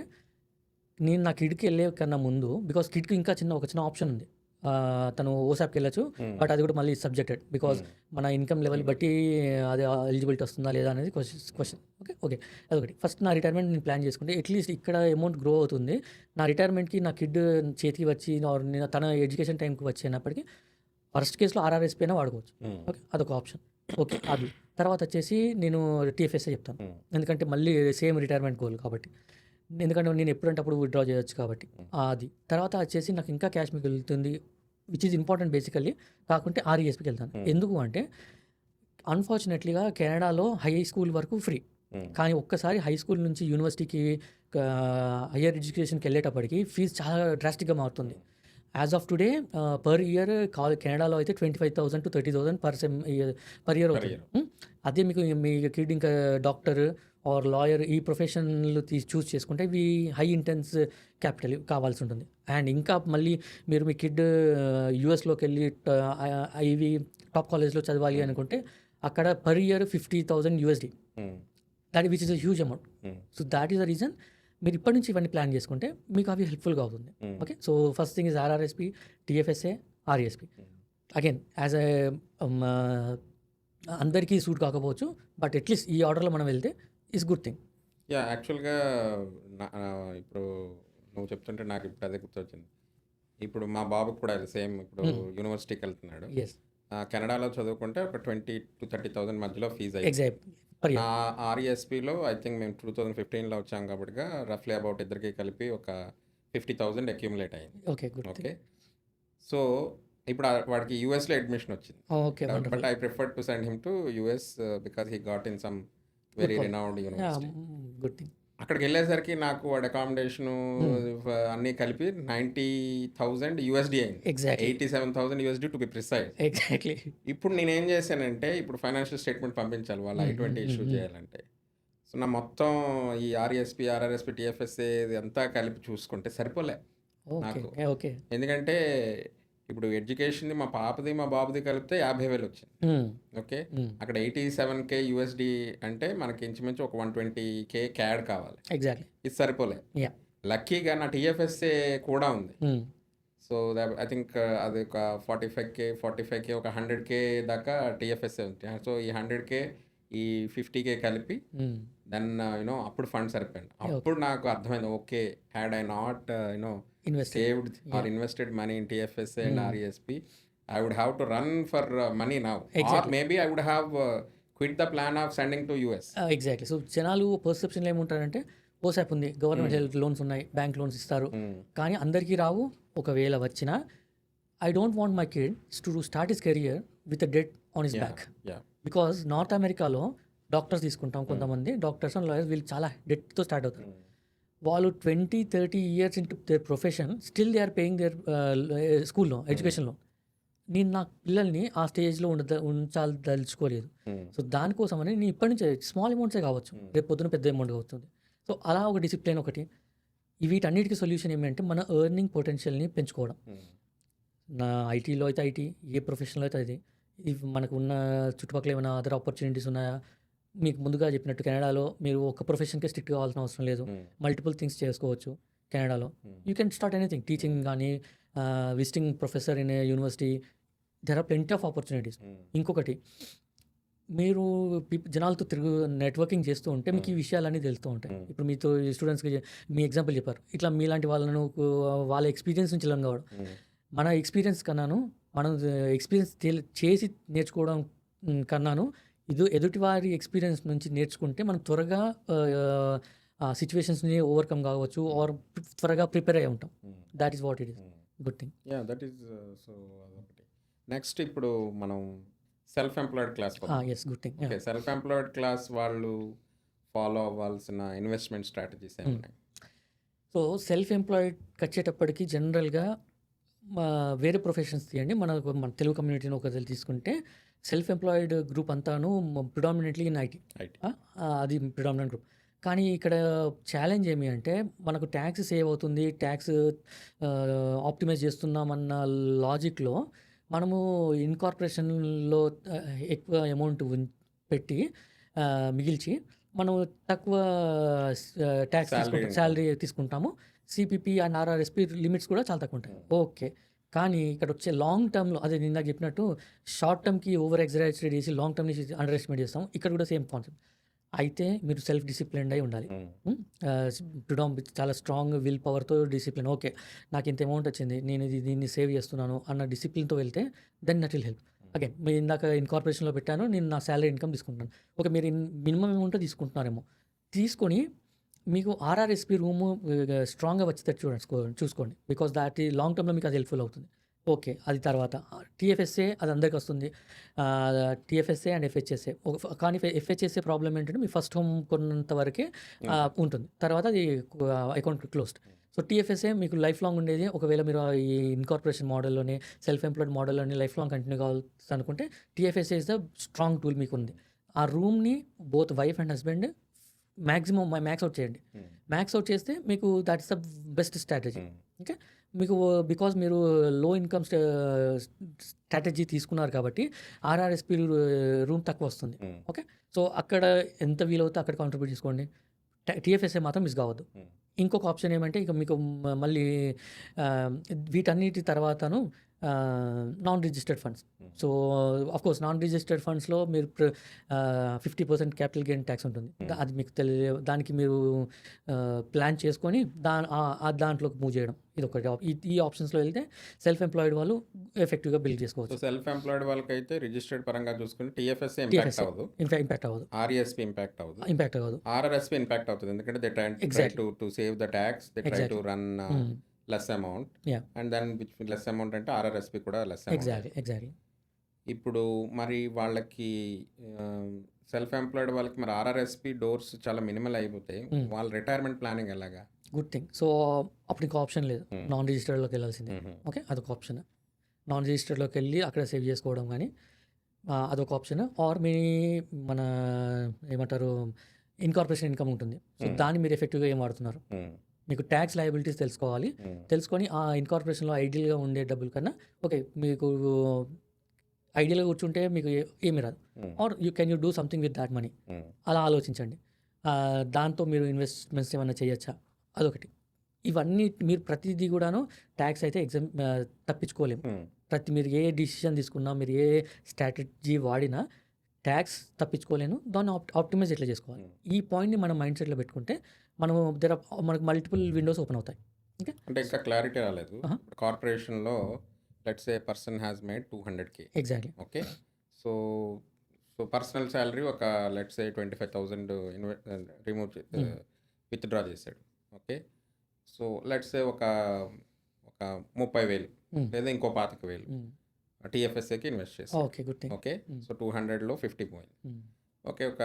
నేను నా కిడ్కి వెళ్ళే కన్నా ముందు, బికాస్ కిడ్కి ఇంకా ఒక చిన్న ఆప్షన్ ఉంది. తను ఓసాప్కి వెళ్ళచ్చు, బట్ అది కూడా మళ్ళీ సబ్జెక్టెడ్. బికాజ్ మన ఇన్కమ్ లెవెల్ బట్టి అది ఎలిజిబిలిటీ వస్తుందా లేదా అనేది క్వశ్చన్. ఓకే అదొకటి. ఫస్ట్ నా రిటైర్మెంట్ నేను ప్లాన్ చేసుకుంటే అట్లీస్ట్ ఇక్కడ అమౌంట్ గ్రో అవుతుంది. నా రిటైర్మెంట్కి నా కిడ్ చేతికి వచ్చి తన ఎడ్యుకేషన్ టైంకి వచ్చేటప్పటికి ఫస్ట్ కేసులో ఆర్ఆర్ఎస్పీ అయినా వాడుకోవచ్చు. ఓకే, అదొక ఆప్షన్. ఓకే, అది తర్వాత వచ్చేసి నేను టీఎఫ్ఎస్ఏ చెప్తాను. ఎందుకంటే మళ్ళీ సేమ్ రిటైర్మెంట్ గోల్ కాబట్టి, ఎందుకంటే నేను ఎప్పుడంటే అప్పుడు విత్డ్రా చేయొచ్చు కాబట్టి. అది తర్వాత వచ్చేసి నాకు ఇంకా క్యాష్ మిగులుతుంది, విచ్ ఈజ్ ఇంపార్టెంట్ బేసికల్లీ. కాకుంటే ఆర్ఈఎస్పీకి వెళ్తాను. ఎందుకు అంటే అన్ఫార్చునేట్లీగా కెనడాలో హై స్కూల్ వరకు ఫ్రీ. కానీ ఒక్కసారి హై స్కూల్ నుంచి యూనివర్సిటీకి హయ్యర్ ఎడ్యుకేషన్కి వెళ్ళేటప్పటికి ఫీజు చాలా డ్రాస్టిక్గా మారుతుంది. As of today per year కెనడాలో అయితే 25,000 to 30,000 పర్ ఇయర్ అవుతుంది. అదే మీకు మీ కిడ్ ఇంకా డాక్టర్ ఆర్ లాయర్ ఈ ప్రొఫెషన్లు చూస్ చేసుకుంటే ఇవి హై ఇంటెన్స్ క్యాపిటల్ కావాల్సి ఉంటుంది. అండ్ ఇంకా మళ్ళీ మీరు మీ కిడ్ యూఎస్లోకి వెళ్ళి ఇవి టాప్ కాలేజ్లో చదవాలి అనుకుంటే అక్కడ per year $50,000 that which is a huge amount. So that is the reason మీరు ఇప్పటి నుంచి ఇవన్నీ ప్లాన్ చేసుకుంటే మీకు అవి హెల్ప్ఫుల్గా అవుతుంది. Okay, so first thing is RRSP, TFSA, RESP. Again as a అందరికీ సూట్ కాకపోవచ్చు, బట్ అట్లీస్ట్ ఈ ఆర్డర్లో మనం వెళ్తే ఇస్ గుడ్ థింగ్. యాక్చువల్గా ఇప్పుడు నువ్వు చెప్తుంటే నాకు ఇప్పుడు అదే గుర్తొచ్చింది. ఇప్పుడు మా బాబుకి కూడా సేమ్ ఇప్పుడు యూనివర్సిటీకి వెళ్తున్నాడు. కెనడాలో చదువుకుంటే ఒక 20,000 to 30,000 మధ్యలో ఫీజు అయ్యింది. నా ఆర్ఈఎస్పీలో ఐ థింక్ మేము 2015లో వచ్చాం కాబట్టి రఫ్లీ అబౌట్ ఇద్దరికి కలిపి ఒక 50,000 అక్యూములేట్ అయింది. ఓకే, సో ఇప్పుడు వాడికి యూఎస్లో అడ్మిషన్ వచ్చింది. But I prefer to send him to US because he got in some very renowned university. అక్కడికి వెళ్ళేసరికి నాకు వాడి అకామిడేషను అన్నీ కలిపి $90,000 అయింది. $87,000 టు బి ప్రిసైజ్. ఎగ్జాక్ట్లీ. ఇప్పుడు నేనేం చేశానంటే ఇప్పుడు ఫైనాన్షియల్ స్టేట్మెంట్ పంపించాలి వాళ్ళు I-20 ఇష్యూ చేయాలంటే. సో నా మొత్తం ఈ ఆర్ఈఎస్పీ, ఆర్ఆర్ఎస్పీ, టీఎఫ్ఎస్ఏ అంతా కలిపి చూసుకుంటే సరిపోలే నాకు. ఎందుకంటే ఇప్పుడు ఎడ్యుకేషన్ది మా పాపది మా బాబుది కలిపితే 50,000 వచ్చింది. ఓకే, అక్కడ $87,000 అంటే మనకి ఇంచుమించు ఒక $120,000 CAD కావాలి. ఎగ్జాక్ట్లీ, ఇది సరిపోలే. లక్కీగా నా టీఎఫ్ఎస్ఏ కూడా ఉంది. సో ఐ థింక్ అది ఒక 45,000 ఒక 100,000 దాకా టీఎఫ్ఎస్ఏ ఉంది. సో ఈ 100,000 ఈ 50,000 కలిపి దెన్ అప్పుడు ఫండ్ సరిపోయింది. అప్పుడు నాకు అర్థమైంది, okay, had I not saved or invested money in TFSA and RESP, I would have to run for money now. Or maybe I would have quit the plan of sending to US. Exactly. So జనాలు పర్సెప్షన్లో ఏముంటారంటే ఓసాప్ ఉంది, government health loans ఉన్నాయి, bank loans ఇస్తారు, కానీ అందరికీ రావు. ఒకవేళ వచ్చినా I don't want my kids to start his career with debt on his back. Because north అమెరికాలో doctors తీసుకుంటాం, కొంతమంది డాక్టర్స్ అండ్ లాయర్స్ వీళ్ళు చాలా డెట్తో స్టార్ట్ అవుతారు. వాళ్ళు 20-30 years into their profession still they are paying their స్కూల్లో ఎడ్యుకేషన్లో. నేను నా పిల్లల్ని ఆ స్టేజ్లో ఉంచాల్దలుచుకోలేదు. సో దానికోసమని నేను ఇప్పటి నుంచే స్మాల్ అమౌంట్సే కావచ్చు, రేపు పొద్దున పెద్ద అమౌంట్ అవుతుంది. సో అలా ఒక డిసిప్లిన్ ఒకటి. వీటన్నిటికీ సొల్యూషన్ ఏమంటే మన ఎర్నింగ్ పొటెన్షియల్ని పెంచుకోవడం. నా ఐటీలో అయితే ఐటీ, ఏ ప్రొఫెషన్లో అయితే అది. మనకు ఉన్న చుట్టుపక్కల ఏమైనా అదర్ ఆపర్చునిటీస్ ఉన్నాయా? మీకు ముందుగా చెప్పినట్టు కెనడాలో మీరు ఒక ప్రొఫెషన్కే స్ట్రిక్ట్ కావాల్సిన అవసరం లేదు, మల్టిపుల్ థింగ్స్ చేసుకోవచ్చు కెనడాలో. You can start anything, teaching కానీ, visiting professor in university, there are plenty of opportunities. ఇంకొకటి, మీరు జనాలతో నెట్వర్కింగ్ చేస్తూ ఉంటే మీకు ఈ విషయాలన్నీ తెలుస్తూ ఉంటాయి. ఇప్పుడు మీతో స్టూడెంట్స్కి మీ ఎగ్జాంపుల్ చెప్పారు, ఇట్లా మీలాంటి వాళ్ళను వాళ్ళ ఎక్స్పీరియన్స్ నుంచి లర్న్ కావడం. మన ఎక్స్పీరియన్స్ కన్నాను, మనం ఎక్స్పీరియన్స్ చేసి నేర్చుకోవడం కన్నాను ఎదుటి వారి ఎక్స్పీరియన్స్ నుంచి నేర్చుకుంటే మనం త్వరగా సిచ్యువేషన్స్ని ఓవర్కమ్ కావచ్చు, ఆర్ త్వరగా ప్రిపేర్ అయ్యి ఉంటాం. That is what it is. Good thing. That is. So అదొకటి. నెక్స్ట్ ఇప్పుడు మనం self employed class. Yes, good thing. Okay, self employed class వాళ్ళు ఫాలో అవ్వాల్సిన ఇన్వెస్ట్మెంట్ స్ట్రాటజీస్ ఏమున్నాయి? సో సెల్ఫ్ ఎంప్లాయిడ్ వచ్చేటప్పటికి జనరల్గా వేరే ప్రొఫెషన్స్ తీయండి, మన తెలుగు కమ్యూనిటీని ఒకటి తీసుకుంటే సెల్ఫ్ ఎంప్లాయిడ్ గ్రూప్ అంతాను ప్రిడామినెంట్లీ ఇన్ ఐటీ, ఐటీ. అది ప్రిడామినెంట్ గ్రూప్. కానీ ఇక్కడ ఛాలెంజ్ ఏమి అంటే మనకు ట్యాక్స్ సేవ్ అవుతుంది, ట్యాక్స్ ఆప్టిమైజ్ చేస్తున్నామన్న లాజిక్లో మనము ఇన్కార్పొరేషన్లో ఎక్కువ అమౌంట్ పెట్టి మిగిల్చి మనం తక్కువ ట్యాక్స్ శాలరీ తీసుకుంటాము. సిపిపి అండ్ ఆర్ఆర్ఎస్పి లిమిట్స్ కూడా చాలా తక్కువ ఉంటాయి. ఓకే, కానీ ఇక్కడ వచ్చే లాంగ్ టర్మ్లో అదే నిన్న చెప్పినట్టు షార్ట్ టర్మ్కి ఓవర్ ఎగ్జాజరేట్ చేసి లాంగ్ టర్మ్ నుంచి అండర్ ఎస్టిమేట్ చేస్తాం. ఇక్కడ కూడా సేమ్ కాన్సెప్ట్. అయితే మీరు సెల్ఫ్ డిసిప్లిన్డ్ అయి ఉండాలి. చాలా స్ట్రాంగ్ విల్ పవర్తో డిసిప్లిన్. ఓకే, నాకు ఇంత అమౌంట్ వచ్చింది, నేను దీన్ని సేవ్ చేస్తున్నాను అన్న డిసిప్లిన్తో వెళ్తే then that will help. Again మీరు ఇందాక ఇన్కార్పొరేషన్లో పెట్టాను, నేను నా శాలరీ ఇన్కమ్ తీసుకుంటాను. ఓకే, మీరు మినిమం అమౌంట్ తీసుకుంటున్నారేమో, తీసుకొని మీకు ఆర్ఆర్ఎస్పి రూము స్ట్రాంగ్గా వచ్చేటట్టు చూసుకోండి. బికాస్ దాట్ లాంగ్ టర్మ్లో మీకు అది హెల్ప్ఫుల్ అవుతుంది. ఓకే, అది తర్వాత టీఎఫ్ఎస్ఏ అది అందరికి వస్తుంది, టీఎఫ్ఎస్ఏ అండ్ ఎఫ్హెచ్ఎస్ఏ. కానీ ఎఫ్హెచ్ఎస్ఏ ప్రాబ్లం ఏంటంటే మీ ఫస్ట్ హోమ్ కొన్నంత వరకే ఉంటుంది, తర్వాత అది అకౌంట్ క్లోజ్డ్. సో టీఎఫ్ఎస్ఏ మీకు లైఫ్ లాంగ్ ఉండేది. ఒకవేళ మీరు ఈ ఇన్కార్పొరేషన్ మోడల్లోనే సెల్ఫ్ ఎంప్లాయిడ్ మోడల్లోనే లైఫ్ లాంగ్ కంటిన్యూ కావాలి అనుకుంటే TFSA is the strong tool మీకు ఉంది. ఆ రూమ్ని both wife and husband maximum max out చేయండి. మ్యాక్స్ అవుట్ చేస్తే మీకు that is the best strategy. Okay, మీకు బికాజ్ మీరు లో ఇన్కమ్ స్ట్రాటజీ తీసుకున్నారు కాబట్టి ఆర్ఆర్ఎస్పి రూమ్ తక్కువ వస్తుంది. ఓకే, సో అక్కడ ఎంత వీలవుతే అక్కడ కాంట్రిబ్యూట్ చేసుకోండి. టీఎఫ్ఎస్ఏ మాత్రం మిస్ కావద్దు. ఇంకొక ఆప్షన్ ఏమంటే ఇక మీకు మళ్ళీ వీటన్నిటి తర్వాతను non registered funds. So of course non registered ఫండ్స్లో మీరు 50% క్యాపిటల్ గెయిన్ ట్యాక్స్ ఉంటుంది. అది మీకు దానికి మీరు ప్లాన్ చేసుకొని దాంట్లోకి మూవ్ చేయడం, ఇది ఒకటి. ఈ ఆప్షన్స్లో వెళ్తే సెల్ఫ్ ఎంప్లాయిడ్ వాళ్ళు ఎఫెక్టివ్గా బిల్డ్ చేసుకోవచ్చు. సెల్ఫ్ ఎంప్లాయిడ్ వాళ్ళకైతే రిజిస్టర్డ్ పరంగా చూసుకుంటే టీఎఫ్ఎస్ఏ ఇంపాక్ట్ అవ్వదు, ఇంపాక్ట్ అవ్వదు. ఆర్ఈఎస్పీ ఇంపాక్ట్ అవ్వదు, ఇంపాక్ట్ అవ్వదు. ఆర్ఆర్ఎస్పీ ఇంపాక్ట్ అవుతుంది. ఎందుకంటే they try to save the tax, they try to run less amount, and then which less amount అంటే ఆర్ఆర్ఎస్పీ కూడా లెస్ అమౌంట్. ఎగ్జాక్ట్లీ. ఇప్పుడు మరి వాళ్ళకి సెల్ఫ్ ఎంప్లాయిడ్ వాళ్ళకి మరి ఆర్ఆర్ఎస్పీ డోర్స్ చాలా మినిమల్ అయిపోతాయి, వాళ్ళ రిటైర్మెంట్ ప్లానింగ్ ఎలాగా? Good thing. సో అప్పుడు ఇంకో ఆప్షన్ లేదు, నాన్ రిజిస్టర్డ్లోకి వెళ్ళాల్సిందే. ఓకే, అదొక ఆప్షన్. నాన్ రిజిస్టర్డ్లోకి వెళ్ళి అక్కడ సేవ్ చేసుకోవడం కానీ అదొక ఆప్షన్. ఆర్ మన ఏమంటారు ఇన్కార్పొరేషన్ ఇన్కమ్ ఉంటుంది. సో దాన్ని మీరు ఎఫెక్టివ్గా ఏం వాడుతున్నారు, మీకు ట్యాక్స్ లయబిలిటీస్ తెలుసుకోవాలి. తెలుసుకొని ఆ ఇన్కార్పొరేషన్లో ఐడియల్గా ఉండే డబ్బుల కన్నా ఓకే మీకు ఐడియల్గా కూర్చుంటే మీకు ఏమి రాదు, are can you do something with that money, అలా ఆలోచించండి. దాంతో మీరు ఇన్వెస్ట్మెంట్స్ ఏమైనా చేయొచ్చా, అదొకటి. ఇవన్నీ మీరు ప్రతిదీ కూడాను ట్యాక్స్ అయితే తప్పించుకోలేము. మీరు ఏ డిసిషన్ తీసుకున్నా, మీరు ఏ స్ట్రాటజీ వాడినా ట్యాక్స్ తప్పించుకోలేను. దాన్ని ఆప్టిమైజ్ ఎట్లా చేసుకోవాలి, ఈ పాయింట్ని మనం మైండ్ సెట్లో పెట్టుకుంటే మనకు మల్టిపుల్ విండోస్ ఓపెన్ అవుతాయి. ఓకే, అంటే ఇంకా క్లారిటీ రాలేదు. కార్పొరేషన్లో let's a person has made 200K. Exactly. Okay, so personal salary ఒక లెట్స్ ఏ 25,000 విత్డ్రా చేశాడు. ఓకే, సో లెట్స్ ఏ ఒక 30,000 లేదా ఇంకో 25,000 టీఎఫ్ఎస్ఏకి ఇన్వెస్ట్ చేశాడు. Okay, good thing. Okay, so 200లో 50 పోయింది. ఓకే, ఒక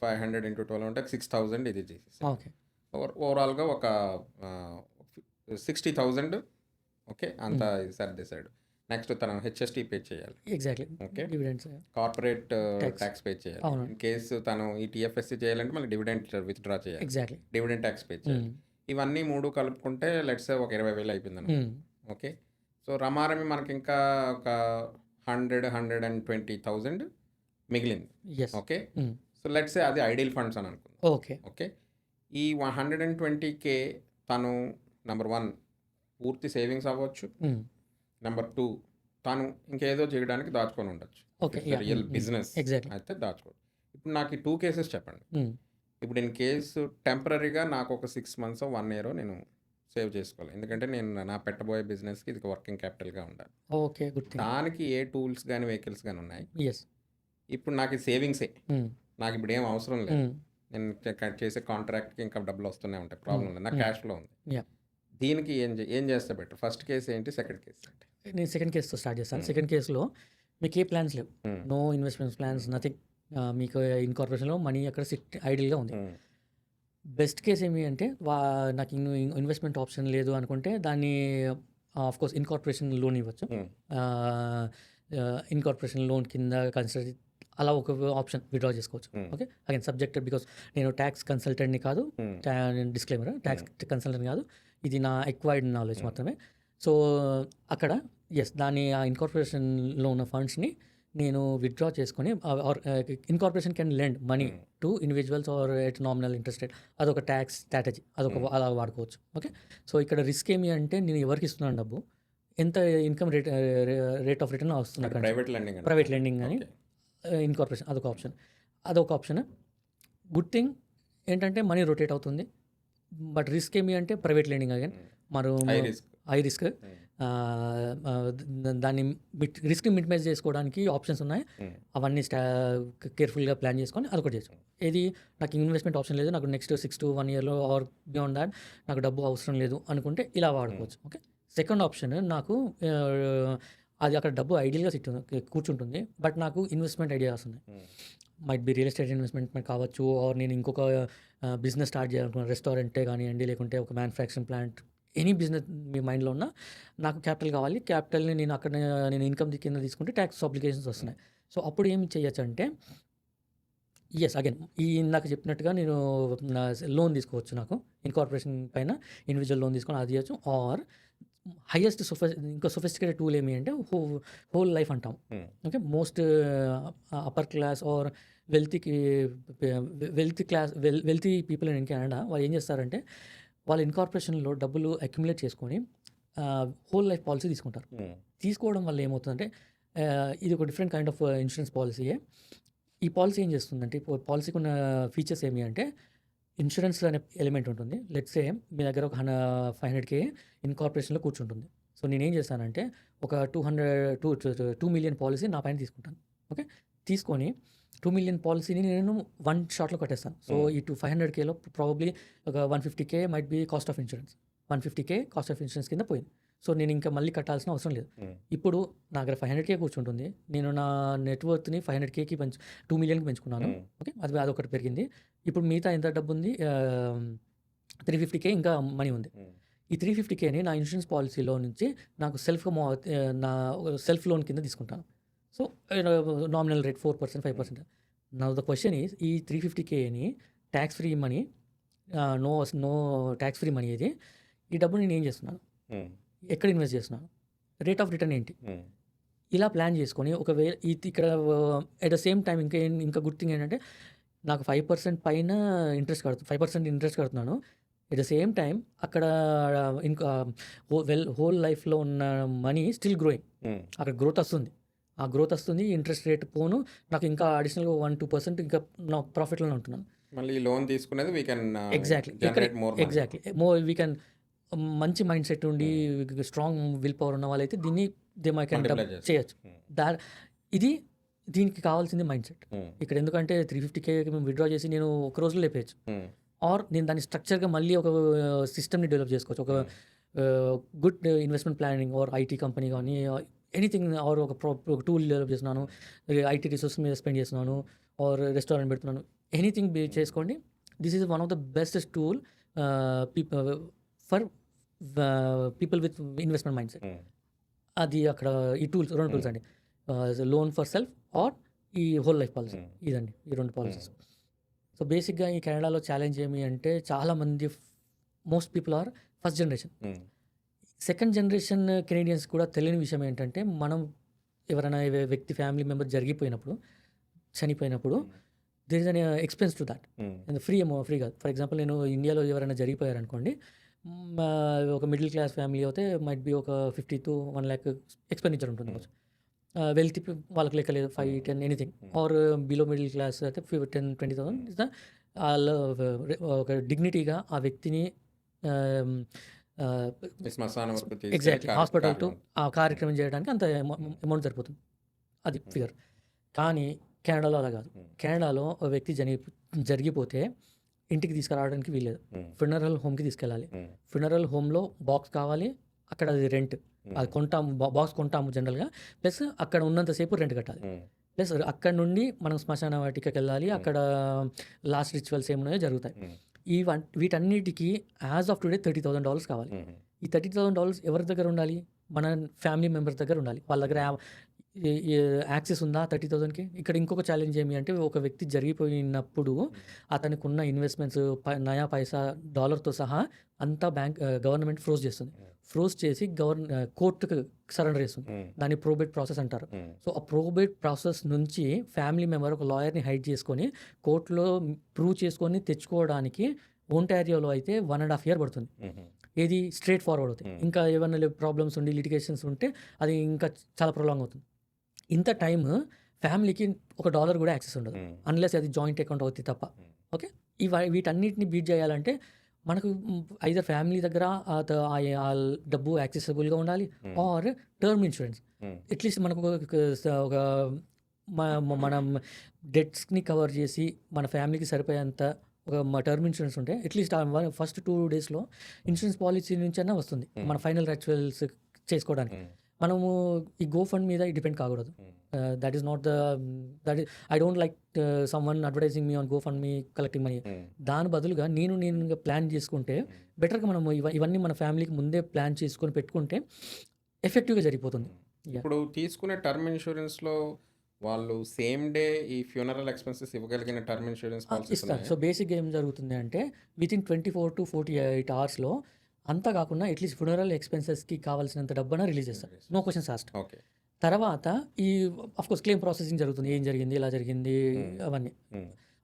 500 into 12 అంటే 6,000 ఇది చేసేసాడు. ఓకే, ఓవరాల్గా ఒక 60,000 ఓకే అంత సర్దేశాడు. నెక్స్ట్ తను హెచ్ఎస్టీ పే చేయాలి. Exactly. Okay, dividends, corporate tax pay చేయాలి. ఇన్ కేసు తను ఈ టీఎఫ్ఎస్సీ చేయాలంటే మళ్ళీ డివిడెంట్ విత్డ్రా చేయాలి. ఎగ్జాక్ట్లీ, డివిడెంట్ ట్యాక్స్ పే చేయాలి. ఇవన్నీ మూడు కలుపుకుంటే లెట్స్ ఒక 20,000 అయిపోయింది. ఓకే, సో రమారమి మనకి ఇంకా ఒక 120,000 మిగిలింది. ఓకే, సో లెట్స్ అది ఐడియల్ ఫండ్స్ అని అనుకుందాం. ఓకే, ఓకే, ఈ 120K తను నెంబర్ 1 పూర్తి సేవింగ్స్ అవ్వచ్చు, నెంబర్ 2 తను ఇంకేదో చేయడానికి దాచుకొని ఉండొచ్చు. రియల్ బిజినెస్ అయితే దాచుకోవచ్చు. ఇప్పుడు నాకు ఈ 2 కేసెస్ చెప్పండి. ఇప్పుడు ఇన్ కేసు టెంపరీగా నాకు ఒక 6 months 1 year నేను సేవ్ చేసుకోవాలి, ఎందుకంటే నేను నా పెట్టబోయే బిజినెస్కి ఇది వర్కింగ్ క్యాపిటల్గా ఉండాలి. Okay, good thing. దానికి ఏ టూల్స్ కానీ వెహికల్స్ కానీ ఉన్నాయి? ఎస్. ఇప్పుడు నాకు ఈ సేవింగ్సే, నాకు ఇప్పుడు ఏం అవసరం లేదు. నేను చేసే కాంట్రాక్ట్కి ఇంకా డబ్బులు వస్తూనే ఉంటాయి, ప్రాబ్లం లేదు, నాకు క్యాష్ ఫ్లో ఉంది. దీనికి ఏం చేస్తే బెటర్? ఫస్ట్ కేసు ఏంటి, సెకండ్ కేసు ఏంటి? నేను సెకండ్ కేసుతో స్టార్ట్ చేస్తాను. సెకండ్ కేసులో మీకు ఏ ప్లాన్స్ లేవు, నో ఇన్వెస్ట్మెంట్స్ ప్లాన్స్, నథింగ్. మీకు ఇన్కార్పొరేషన్లో మనీ అక్కడ ఐడియల్గా ఉంది. బెస్ట్ కేస్ ఏమి అంటే నాకు ఇన్వెస్ట్మెంట్ ఆప్షన్ లేదు అనుకుంటే దాన్ని ఆఫ్ కోర్స్ ఇన్కార్పొరేషన్ లోన్ ఇవ్వచ్చు. ఇన్కార్పొరేషన్ లోన్ కింద కన్సిడర్ అలా ఒక ఆప్షన్ విత్డ్రా చేసుకోవచ్చు. ఓకే, అగైన్ సబ్జెక్టెడ్ బికాస్ నేను ట్యాక్స్ కన్సల్టెంట్ని కాదు, డిస్క్లైమర్, ట్యాక్స్ కన్సల్టెంట్ కాదు, ఇది నా ఎక్వైర్డ్ నాలెడ్జ్ మాత్రమే. సో అక్కడ దాని ఆ ఇన్కార్పొరేషన్లో ఉన్న ఫండ్స్ని నేను విత్డ్రా చేసుకొని, or incorporation can lend money to individuals or at nominal interest rate, అదొక ట్యాక్స్ స్ట్రాటజీ, అదొక అలా వాడుకోవచ్చు. ఓకే, సో ఇక్కడ రిస్క్ ఏమి అంటే నేను ఎవరికి ఇస్తున్నాను డబ్బు, ఎంత ఇన్కమ్ రేట్ ఆఫ్ రిటర్న్ వస్తుంది, ప్రైవేట్ లెండింగ్ అని ఇన్కార్పొరేషన్ అదొక ఆప్షన్. గుడ్ థింగ్ ఏంటంటే మనీ రొటేట్ అవుతుంది. బట్ రిస్క్ ఏమి అంటే ప్రైవేట్ లెండింగ్ అగైన్ మరి హై రిస్క్. దాన్ని రిస్క్ మినిమైజ్ చేసుకోవడానికి ఆప్షన్స్ ఉన్నాయి. అవన్నీ కేర్ఫుల్గా ప్లాన్ చేసుకొని అదొకటి చేసుకోండి. ఏది నాకు ఇన్వెస్ట్మెంట్ ఆప్షన్ లేదు, నాకు నెక్స్ట్ 6 to 1 yearలో ఆర్ బియాండ్ దాట్ నాకు డబ్బు అవసరం లేదు అనుకుంటే ఇలా వాడుకోవచ్చు. ఓకే, సెకండ్ ఆప్షన్ నాకు అది అక్కడ డబ్బు ఐడియల్గా కూర్చుంటుంది, బట్ నాకు ఇన్వెస్ట్మెంట్ ఐడియాస్ ఉన్నాయి. Might be real estate investment కావచ్చు, ఆర్ నేను ఇంకొక బిజినెస్ స్టార్ట్ చేయాలనుకున్నాను, రెస్టారెంటే కానివ్వండి, లేకుంటే ఒక మ్యానుఫ్యాక్చరింగ్ ప్లాంట్, ఎనీ బిజినెస్ మీ మైండ్లో ఉన్న నాకు క్యాపిటల్ కావాలి. క్యాపిటల్ని నేను అక్కడ నేను ఇన్కమ్ కింద తీసుకుంటే ట్యాక్స్ అప్లికేషన్స్ వస్తున్నాయి. సో అప్పుడు ఏం చేయొచ్చు అంటే అగైన్ ఇందాక చెప్పినట్టుగా నేను లోన్ తీసుకోవచ్చు. నాకు ఇన్కార్పొరేషన్ పైన ఇండివిజువల్ లోన్ తీసుకొని అది చేయొచ్చు. ఆర్ హైయెస్ట్ ఇంకా సొఫిస్టికేటెడ్ టూల్ ఏమి అంటే హోల్ లైఫ్ అంటాం. Okay, most upper class or wealthy people in Canada వాళ్ళు ఏం చేస్తారంటే వాళ్ళ ఇన్కార్పొరేషన్లో డబ్బులు అక్యుములేట్ చేసుకొని హోల్ లైఫ్ పాలసీ తీసుకుంటారు. తీసుకోవడం వల్ల ఏమవుతుందంటే ఇది ఒక డిఫరెంట్ కైండ్ ఆఫ్ ఇన్సూరెన్స్ పాలసీయే. ఈ పాలసీ ఏం చేస్తుందంటే పాలసీకి ఉన్న ఫీచర్స్ ఏమి అంటే ఇన్సూరెన్స్ అనే ఎలిమెంట్ ఉంటుంది. లెట్స్ సే మీ దగ్గర ఒక 500K ఇన్కార్పొరేషన్లో కూర్చుంటుంది. సో నేనేం చేస్తానంటే ఒక 2 million పాలసీ నా పైన తీసుకుంటాను. ఓకే, తీసుకొని 2 million పాలసీని నేను 1 షాట్లో కట్టేస్తాను. సో ఈ 500Kలో ప్రాబబ్లీ ఒక 150K might be cost of insurance, 150K cost of insurance కింద పోయింది. సో నేను ఇంకా మళ్ళీ కట్టాల్సిన అవసరం లేదు. ఇప్పుడు నా దగ్గర 500K కూర్చుంటుంది, నేను నా నెట్వర్త్ని 500Kకి 2 millionకి పెంచుకున్నాను. ఓకే, అదొకటి పెరిగింది. ఇప్పుడు మిగతా ఎంత డబ్బు ఉంది, 350K ఇంకా మనీ ఉంది. ఈ 350Kని నా ఇన్సూరెన్స్ పాలసీలో నుంచి నాకు నా సెల్ఫ్ లోన్ కింద తీసుకుంటాను. So nominal rate 4%, 5%. Now the question is ఈ 350Kని tax free money, no tax free money ఇది. ఈ డబ్బు నేను ఏం చేస్తున్నాను, ఎక్కడ ఇన్వెస్ట్ చేస్తున్నాను, రేట్ ఆఫ్ రిటర్న్ ఏంటి, ఇలా ప్లాన్ చేసుకొని ఒకవేళ ఇక్కడ ఎట్ ద సేమ్ టైం ఇంకా గుడ్ థింగ్ ఏంటంటే నాకు 5% పైన 5% ఇంట్రెస్ట్ కడుతున్నాను. ఎట్ ద సేమ్ టైం అక్కడ ఇంకా హోల్ లైఫ్లో ఉన్న మనీ స్టిల్ గ్రోయింగ్, అక్కడ గ్రోత్ వస్తుంది. ఆ గ్రోత్ వస్తుంది, ఇంట్రెస్ట్ రేట్ పోను, నాకు ఇంకా అడిషనల్గా 1-2% ఇంకా నా ప్రాఫిట్లోనే ఉంటున్నాను. మళ్ళీ లోన్ తీసుకునేది we can exactly more we can. మంచి మైండ్ సెట్ ఉండి స్ట్రాంగ్ విల్ పవర్ ఉన్న వాళ్ళైతే దీన్ని చేయొచ్చు. దీనికి కావాల్సింది మైండ్ సెట్ ఇక్కడ. ఎందుకంటే 350K మేము విత్డ్రా చేసి నేను ఒక రోజులో లేపేయచ్చు, ఆర్ నేను దాన్ని స్ట్రక్చర్గా మళ్ళీ ఒక సిస్టమ్ని డెవలప్ చేసుకోవచ్చు. ఒక good investment planning or IT company కానీ ఎనీథింగ్, ఆర్ ఒక టూల్ డెవలప్ చేస్తున్నాను, ఐటీ రిసోర్స్ మీద స్పెండ్ చేస్తున్నాను, ఆర్ రెస్టారెంట్ పెడుతున్నాను, ఎనీథింగ్ చేసుకోండి. This is one of the best tool for people with investment mind set. అది అక్కడ ఈ టూల్స్ 2 టూల్స్ అండి, లోన్ ఫర్ సెల్ఫ్ ఆర్ ఈ హోల్ లైఫ్ పాలసీ. ఇదండి ఈ 2 పాలసీస్. సో బేసిక్గా ఈ కెనడాలో ఛాలెంజ్ ఏమి అంటే చాలామంది most people are first generation. Second generation Canadians కూడా తెలియని విషయం ఏంటంటే మనం ఎవరైనా వ్యక్తి ఫ్యామిలీ మెంబర్ చనిపోయినప్పుడు there is an expense to that. Free కాదు. ఫర్ ఎగ్జాంపుల్ నేను ఇండియాలో ఎవరైనా జరిగిపోయారనుకోండి, ఒక మిడిల్ క్లాస్ ఫ్యామిలీ అయితే మైట్ బి ఒక 50 to 1 lakh ఎక్స్పెండిచర్ ఉంటుంది. వెల్తీ వాళ్ళకి లెక్క లేదు, 5-10 anything. Or below middle class అయితే 10-20,000 ఇస్ ద ఒక డిగ్నిటీగా ఆ వ్యక్తిని ఎగ్జాక్ట్లీ హాస్పిటల్ టు ఆ కార్యక్రమం చేయడానికి అంత అమౌంట్ సరిపోతుంది, అది ఫిగర్. కానీ కెనడాలో అలా కాదు. కెనడాలో ఒక వ్యక్తి జరిగిపోతే ఇంటికి తీసుకురావడానికి వీల్లేదు, ఫ్యూనరల్ హోమ్కి తీసుకెళ్ళాలి. ఫ్యూనరల్ హోమ్లో బాక్స్ కావాలి, అక్కడ అది రెంట్, అది కొంటాము, బాక్స్ కొంటాము జనరల్గా, ప్లస్ అక్కడ ఉన్నంతసేపు రెంట్ కట్టాలి. ప్లస్ అక్కడ నుండి మనం శ్మశాన వాటికకి వెళ్ళాలి, అక్కడ లాస్ట్ రిచువల్స్ ఏమున్నాయో జరుగుతాయి. వీటన్నిటికీ యాజ్ ఆఫ్ టుడే $30,000 కావాలి. ఈ $30,000 ఎవరి దగ్గర ఉండాలి? మన ఫ్యామిలీ మెంబర్స్ దగ్గర ఉండాలి. వాళ్ళ దగ్గర యాక్సెస్ ఉందా 30,000కి? ఇక్కడ ఇంకొక ఛాలెంజ్ ఏమి అంటే, ఒక వ్యక్తి జరిగిపోయినప్పుడు అతనికి ఉన్న ఇన్వెస్ట్మెంట్స్ నయా పైసా డాలర్తో సహా అంతా గవర్నమెంట్ ఫ్రోజ్ చేస్తుంది. ఫ్రోజ్ చేసి కోర్టుకు సరెండర్ చేస్తుంది. దాన్ని ప్రోబేట్ ప్రాసెస్ అంటారు. సో ఆ ప్రోబేట్ ప్రాసెస్ నుంచి ఫ్యామిలీ మెంబర్ ఒక లాయర్ని హైడ్ చేసుకొని కోర్టులో ప్రూవ్ చేసుకొని తెచ్చుకోవడానికి ఒంటారియోలో అయితే 1.5 year పడుతుంది. ఏది స్ట్రేట్ ఫార్వర్డ్ అవుతుంది. ఇంకా ఏమైనా ప్రాబ్లమ్స్ ఉండి లిటిగేషన్స్ ఉంటే అది ఇంకా చాలా ప్రొలాంగ్ అవుతుంది. ఇంత టైం ఫ్యామిలీకి $1 కూడా యాక్సెస్ ఉండదు, అన్లెస్ అది జాయింట్ అకౌంట్ అవుతుంది తప్ప. ఓకే, వీటన్నిటిని బీట్ చేయాలంటే మనకు ఐదర్ ఫ్యామిలీ దగ్గర ఆ డబ్బు యాక్సెసిబుల్గా ఉండాలి, ఆర్ టర్మ్ ఇన్సూరెన్స్. అట్లీస్ట్ మనకు ఒక మనం డెట్స్ని కవర్ చేసి మన ఫ్యామిలీకి సరిపోయేంత ఒక టర్మ్ ఇన్సూరెన్స్ ఉంటే అట్లీస్ట్ ఫస్ట్ 2 daysలో ఇన్సూరెన్స్ పాలసీ నుంచి అయినా వస్తుంది మన ఫైనల్ రిచువల్స్ చేసుకోవడానికి. మనము ఈ గో ఫండ్ మీద డిపెండ్ కాకూడదు. That is not I don't like someone advertising me on go fund me collecting money. దాని బదులుగా నేను ప్లాన్ చేసుకుంటే బెటర్గా మనము ఇవన్నీ మన ఫ్యామిలీకి ముందే ప్లాన్ చేసుకొని పెట్టుకుంటే ఎఫెక్టివ్గా జరిగిపోతుంది. ఇప్పుడు తీసుకునే టర్మ్ ఇన్సూరెన్స్లో వాళ్ళు సేమ్ డే ఈ ఫ్యూనరల్ ఎక్స్పెన్సెస్ ఇవ్వగలిగిన టర్మ్ ఇన్సూరెన్స్ ఇస్తారు. సో బేసిక్గా ఏం జరుగుతుంది అంటే వితిన్ 24 to 48 hours అంతా కాకుండా అట్లీస్ట్ ఫ్యూనరల్ ఎక్స్పెన్సెస్కి కావాల్సినంత డబ్బున రిలీజ్ చేస్తారు, నో క్వశ్చన్స్ ఆస్క్డ్. ఓకే, తర్వాత ఈ అఫ్కోర్స్ క్లెయిమ్ ప్రాసెసింగ్ జరుగుతుంది, ఏం జరిగింది, ఇలా జరిగింది అవన్నీ.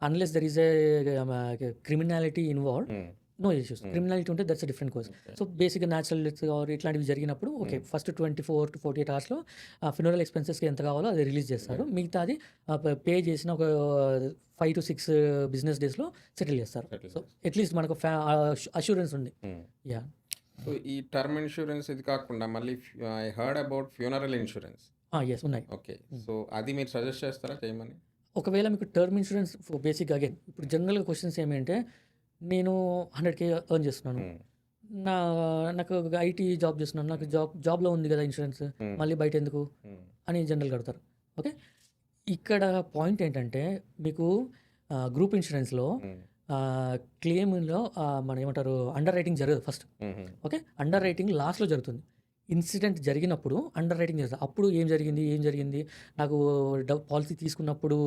Unless there is a criminality involved, no issues. Criminality ఉంటే దట్స్ డిఫరెంట్ కోర్స్. సో బేసిక్గా న్యాచురల్ డెత్స్ ఇట్లాంటివి జరిగినప్పుడు okay, first 24 to 48 hours funeral ఎక్స్పెన్సెస్కి ఎంత కావాలో అది రిలీజ్ చేస్తారు. మిగతాది పే చేసిన ఒక 5 to 6 business daysలో సెటిల్ చేస్తారు. సో అట్లీస్ట్ మనకు అష్యూరెన్స్ ఉంది. యా, సో ఈ టర్మ్ ఇన్సూరెన్స్ ఇది కాకుండా మళ్ళీ I heard about funeral insurance. Yes ఉన్నాయి. ఓకే, సో అది మీరు సజెస్ట్ చేస్తారా చేయమని? ఒకవేళ మీకు టర్మ్ ఇన్సూరెన్స్ బేసిక్గా అగైన్ ఇప్పుడు జనరల్గా క్వశ్చన్స్ ఏమంటే, నేను 100K ఎర్న్ చేస్తున్నాను, నాకు ఐటీ జాబ్ చేస్తున్నాను, నాకు జాబ్లో ఉంది కదా ఇన్సూరెన్స్, మళ్ళీ బయట ఎందుకు అని జనరల్గా అడుగుతారు. ఓకే, ఇక్కడ పాయింట్ ఏంటంటే మీకు గ్రూప్ ఇన్సూరెన్స్లో క్లెయిమ్లో మనం ఏమంటారు అండర్ రైటింగ్ జరగదు ఫస్ట్. ఓకే, అండర్ రైటింగ్ లాస్ట్లో జరుగుతుంది. ఇన్సిడెంట్ జరిగినప్పుడు అండర్ రైటింగ్ చేస్తారు. అప్పుడు ఏం జరిగింది, నాకు పాలసీ తీసుకున్నప్పుడు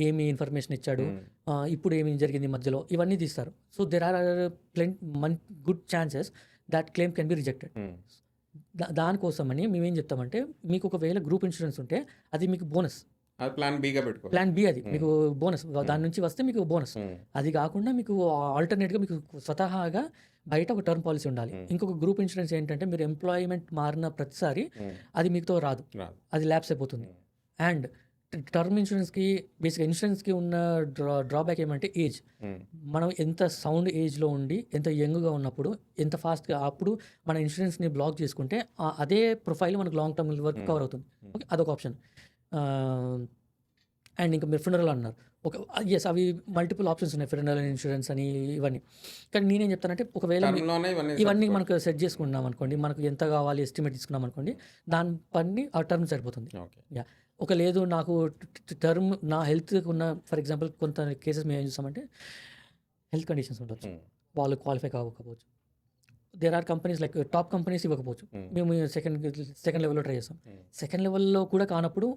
ఏమి ఇన్ఫర్మేషన్ ఇచ్చాడు, ఇప్పుడు ఏమి జరిగింది మధ్యలో, ఇవన్నీ తీస్తారు. So there are good chances that claim can be rejected. దానికోసమని మేమేం చెప్తామంటే, మీకు ఒకవేళ గ్రూప్ ఇన్సూరెన్స్ ఉంటే అది మీకు బోనస్, ప్లాన్ బిగా పెట్టుకో. ప్లాన్ బి అది మీకు బోనస్, దాని నుంచి వస్తే మీకు బోనస్. అది కాకుండా మీకు ఆల్టర్నేట్గా మీకు స్వతహాగా బయట ఒక టర్మ్ పాలసీ ఉండాలి. ఇంకొక గ్రూప్ ఇన్సూరెన్స్ ఏంటంటే, మీరు ఎంప్లాయ్మెంట్ మారిన ప్రతిసారి అది మీతో రాదు, అది ల్యాప్స్ అయిపోతుంది. అండ్ టర్మ్ ఇన్సూరెన్స్కి బేసిక్గా ఇన్సూరెన్స్కి ఉన్న డ్రాబ్యాక్ ఏమంటే ఏజ్. మనం ఎంత సౌండ్ ఏజ్లో ఉండి ఎంత యంగ్గా ఉన్నప్పుడు ఎంత ఫాస్ట్గా అప్పుడు మన ఇన్సూరెన్స్ని బ్లాక్ చేసుకుంటే అదే ప్రొఫైల్ మనకు లాంగ్ టర్మ్ వరకు కవర్ అవుతుంది. ఓకే, అదొక ఆప్షన్. అండ్ ఇంకా మీరు ఫ్యూనరల్ అన్నారు, ఒక ఎస్ అవి మల్టిపుల్ ఆప్షన్స్ ఉన్నాయి, ఫ్యూనరల్ ఇన్సూరెన్స్ అని ఇవన్నీ. కానీ నేనేం చెప్తానంటే, ఒకవేళ ఇవన్నీ మనకు సెట్ చేసుకున్నాం అనుకోండి, మనకు ఎంత కావాలి ఎస్టిమేట్ తీసుకున్నాం అనుకోండి, దాని పని ఆ టర్మ్ సరిపోతుంది. యా, ఒక లేదు నాకు టర్మ్ నా హెల్త్ ఉన్న, ఫర్ ఎగ్జాంపుల్ కొంత కేసెస్ మేము ఏం చూస్తామంటే హెల్త్ కండిషన్స్ ఉండొచ్చు, వాళ్ళు క్వాలిఫై కాకపోవచ్చు. There are companies like top companies ఇవ్వకపోవచ్చు, మేము సెకండ్ లెవెల్లో ట్రై చేస్తాం. సెకండ్ లెవెల్లో కూడా కానప్పుడు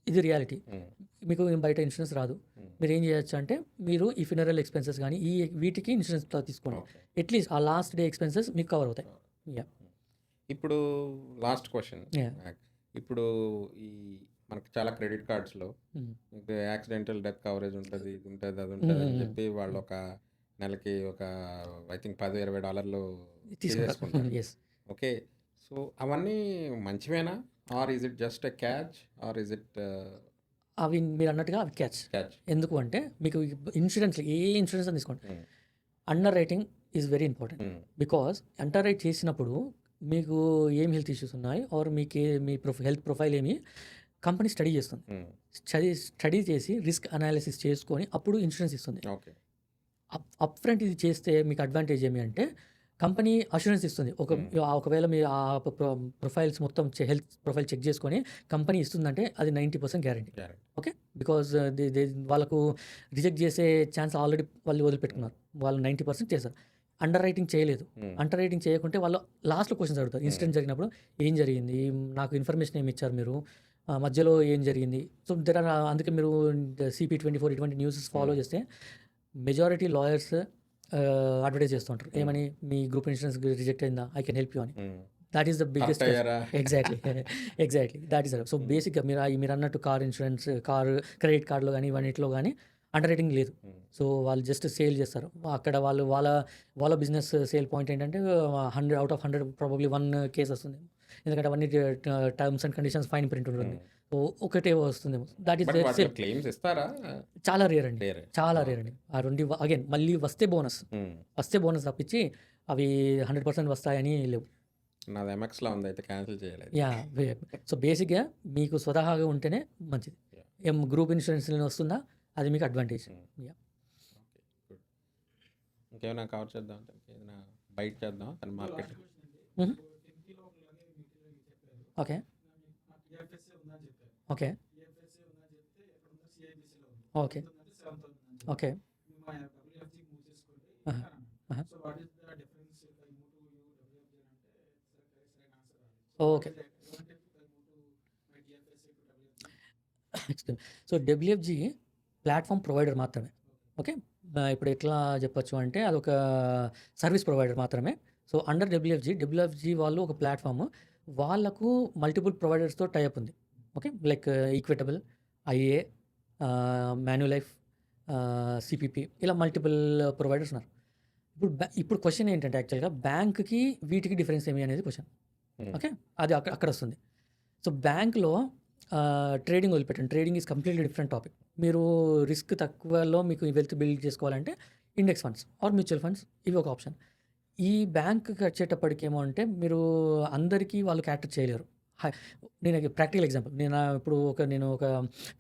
ఇది రియాలిటీ, మీకు బయట ఇన్సూరెన్స్ రాదు. మీరు ఏం చేయొచ్చు అంటే, మీరు ఈ ఫ్యూనరల్ ఎక్స్పెన్సెస్ కానీ వీటికి ఇన్సూరెన్స్ తీసుకోండి. అట్లీస్ట్ ఆ లాస్ట్ డే ఎక్స్పెన్సెస్ మీకు కవర్ అవుతాయి. యా, ఇప్పుడు లాస్ట్ క్వశ్చన్. ఇప్పుడు ఈ మనకి చాలా క్రెడిట్ కార్డ్స్లో మీకు యాక్సిడెంటల్ డెత్ కవరేజ్ ఉంటుంది, ఇది ఉంటుంది, అది ఉంటుంది అని చెప్పి వాళ్ళు ఒక నెలకి ఒక ఐ థింక్ $10-20 తీసుకుంటారు. ఓకే, సో అవన్నీ మంచివేనా, or is it just a catch, or is it అవి మీరు అన్నట్టుగా అవి క్యాచ్. ఎందుకు అంటే, మీకు ఇన్సూరెన్స్ ఏ ఇన్సూరెన్స్ అని తీసుకోండి, under writing is very important. Because under right చేసినప్పుడు మీకు ఏం హెల్త్ ఇష్యూస్ ఉన్నాయి, ఆర్ మీకు మీ హెల్త్ ప్రొఫైల్ ఏమి కంపెనీ స్టడీ చేస్తుంది. స్టడీ చేసి రిస్క్ అనాలిసిస్ చేసుకొని అప్పుడు ఇన్సూరెన్స్ ఇస్తుంది. అప్ ఫ్రంట్ ఇది చేస్తే మీకు అడ్వాంటేజ్ ఏమి అంటే, కంపెనీ అష్యూరెన్స్ ఇస్తుంది. ఒకవేళ మీ ఆ ప్రొఫైల్స్ మొత్తం హెల్త్ ప్రొఫైల్ చెక్ చేసుకొని కంపెనీ ఇస్తుందంటే అది 90% గ్యారంటీ. ఓకే, బికాజ్ వాళ్ళకు రిజెక్ట్ చేసే ఛాన్స్ ఆల్రెడీ వాళ్ళు వదిలిపెట్టుకున్నారు. వాళ్ళు 90% చేశారు. అండర్ రైటింగ్ చేయలేదు. అండర్ రైటింగ్ చేయకుంటే వాళ్ళు లాస్ట్లో క్వశ్చన్స్ అడుగుతారు. ఇన్సిడెంట్ జరిగినప్పుడు ఏం జరిగింది, నాకు ఇన్ఫర్మేషన్ ఏమి ఇచ్చారు మీరు, మధ్యలో ఏం జరిగింది. సో అందుకే మీరు CP24 ఇటువంటి న్యూసెస్ ఫాలో చేస్తే మెజారిటీ లాయర్స్ అడ్వర్టైజ్ చేస్తుంటారు ఏమని, మీ గ్రూప్ ఇన్సూరెన్స్ రిజెక్ట్ అయిందా, ఐ కెన్ హెల్ప్ యూ అని. That is the biggest. Exactly that is. So బేసిక్గా మీరు అన్నట్టు కార్ ఇన్సూరెన్స్, క్రెడిట్ కార్డులో కానీ ఇవన్నిట్లో కానీ అండర్ రైటింగ్ లేదు. సో వాళ్ళు జస్ట్ సేల్ చేస్తారు. అక్కడ వాళ్ళ బిజినెస్ సేల్ పాయింట్ ఏంటంటే 100 out of 100 ప్రాబబ్లీ 1 కేసు వస్తుంది. ఎందుకంటే అవన్నీ terms and conditions fine print ఉంటుంది. సో ఒకటే వస్తుందేమో. That is sale. క్లెయిమ్స్ ఇస్తారా? చాలా రేర్ అండి, చాలా రేర్ అండి. ఆ రెండు అగైన్ మళ్ళీ వస్తే బోనస్ తప్పించి అవి 100% వస్తాయని లేవు. నాది ఎంఎక్స్లో ఉంది, అయితే క్యాన్సిల్ చేయలేదు. యా. సో బేసిక్గా మీకు స్వతహాగా ఉంటేనే మంచిది. గ్రూప్ ఇన్సూరెన్స్ వస్తుందా, అది మీకు అడ్వాంటేజ్. యా. ఇంకేమైనా కవర్ చేద్దాం అంటే ఏదైనా బయట చేద్దాం కానీ market. Okay okay okay okay okay. So WFG platform provider మాత్రమే. ఓకే. ఇప్పుడు ఎట్లా చెప్పొచ్చు అంటే అదొక సర్వీస్ ప్రొవైడర్ మాత్రమే. సో అండర్ డబ్ల్యూఎఫ్జి వాళ్ళు ఒక ప్లాట్ఫామ్, వాళ్ళకు మల్టిపుల్ ప్రొవైడర్స్తో టైఅప్ ఉంది. Okay. Like Equitable, IA, Manulife, CPP, ఇలా మల్టిపుల్ ప్రొవైడర్స్ ఉన్నారు. ఇప్పుడు క్వశ్చన్ ఏంటంటే యాక్చువల్గా బ్యాంక్కి వీటికి డిఫరెన్స్ ఏమి అనేది క్వశ్చన్. ఓకే. అది అక్కడ వస్తుంది. సో బ్యాంక్లో ట్రేడింగ్ వదిలిపెట్టండి. Trading is completely different topic. మీరు రిస్క్ తక్కువలో మీకు వెల్త్ బిల్డ్ చేసుకోవాలంటే index funds or mutual funds ఇవి ఒక ఆప్షన్. ఈ బ్యాంక్కి వచ్చేటప్పటికేమో అంటే మీరు అందరికీ వాళ్ళు క్యాటర్ చేయలేరు. నేను ప్రాక్టికల్ ఎగ్జాంపుల్, నేను ఒక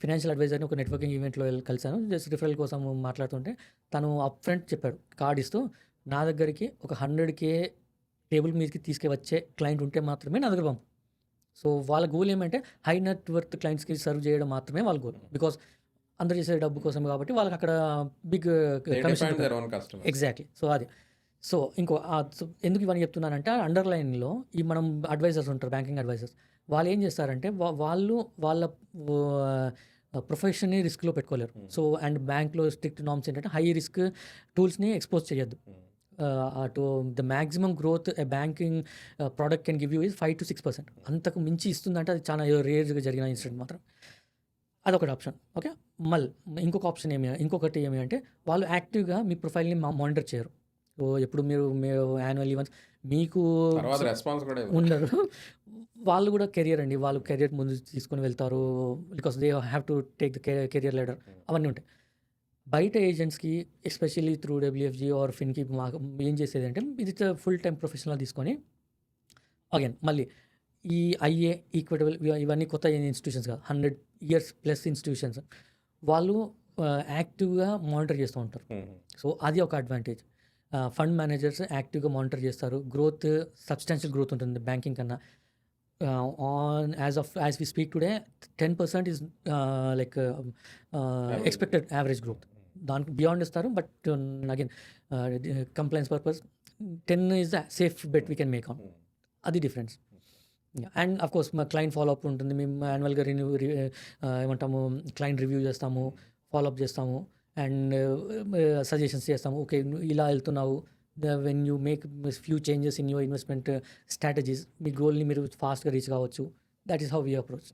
ఫినాన్షియల్ అడ్వైజర్ని ఒక నెట్వర్కింగ్ ఈవెంట్లో కలిసాను. జస్ట్ రిఫరల్ కోసం మాట్లాడుతుంటే తను అప్ ఫ్రంట్ చెప్పాడు, కార్డ్ ఇస్తూ, నా దగ్గరికి ఒక 100K టేబుల్ మీదకి తీసుకువచ్చే క్లయింట్ ఉంటే మాత్రమే నా దగ్గర పంపు. సో వాళ్ళ గోల్ ఏమంటే హై నెట్ వర్త్ క్లయింట్స్కి సర్వ్ చేయడం మాత్రమే వాళ్ళ గోల్. బికాస్ అందరు చేసే డబ్బు కోసం కాబట్టి వాళ్ళకి అక్కడ బిగ్ కమిషన్. ఎగ్జాక్ట్లీ. సో అది. సో ఎందుకు ఇవన్నీ చెప్తున్నానంటే అండర్లైన్లో ఈ మనం అడ్వైజర్స్ ఉంటారు, బ్యాంకింగ్ అడ్వైజర్స్, వాళ్ళు ఏం చేస్తారంటే వాళ్ళు వాళ్ళ ప్రొఫెషన్ని రిస్క్లో పెట్టుకోలేరు. సో అండ్ బ్యాంక్లో స్ట్రిక్ట్ నామ్స్ ఏంటంటే హై రిస్క్ టూల్స్ని ఎక్స్పోజ్ చేయొద్దు. The maximum growth A banking product can give you is 5 to 6%. అంతకు మించి ఇస్తుందంటే అది చాలా రేర్గా జరిగిన ఇన్సిడెంట్ మాత్రం. అదొకటి ఆప్షన్. ఓకే. ఇంకొకటి ఏమి అంటే వాళ్ళు యాక్టివ్గా మీ ప్రొఫైల్ని మానిటర్ చేయరు. సో ఎప్పుడు మీరు యాన్యువల్లీ వన్స్ మీకు ఉండరు. వాళ్ళు కూడా కెరియర్ అండి, వాళ్ళు కెరియర్ ముందు తీసుకొని వెళ్తారు. Because they have to take the career leader, అవన్నీ ఉంటాయి. బయట ఏజెంట్స్కి ఎస్పెషల్లీ త్రూ డబ్ల్యూఎఫ్జి ఆర్ ఫిన్కి ఏం చేసేది అంటే ఇది ఫుల్ టైం ప్రొఫెషనల్ తీసుకొని అగైన్ మళ్ళీ ఈ ఐఏ, ఈక్విటబుల్ ఇవన్నీ కొత్త ఇన్స్టిట్యూషన్స్ కాదు, 100 years ప్లస్ ఇన్స్టిట్యూషన్స్, వాళ్ళు యాక్టివ్గా మానిటర్ చేస్తూ ఉంటారు. సో అది ఒక అడ్వాంటేజ్. ఫండ్ మేనేజర్స్ యాక్టివ్గా మానిటర్ చేస్తారు. గ్రోత్ సబ్స్టాన్షియల్ గ్రోత్ ఉంటుంది బ్యాంకింగ్ కన్నా. As we speak today 10% is like expected average growth. దానికి బియాండ్ ఇస్తారు. But again compliance purpose 10 is the safe bet we can make on. అది difference. And of course మా client follow up ఉంటుంది. మేము యాన్యువల్గా ఏమంటాము, క్లయింట్ రివ్యూ చేస్తాము, ఫాలోఅప్ చేస్తాము అండ్ సజెషన్స్ చేస్తాము. ఓకే, ఇలా వెళ్తున్నావు, when you make few changes in your investment strategies, మీ గోల్ని మీరు ఫాస్ట్గా రీచ్ కావచ్చు. That is how we approach.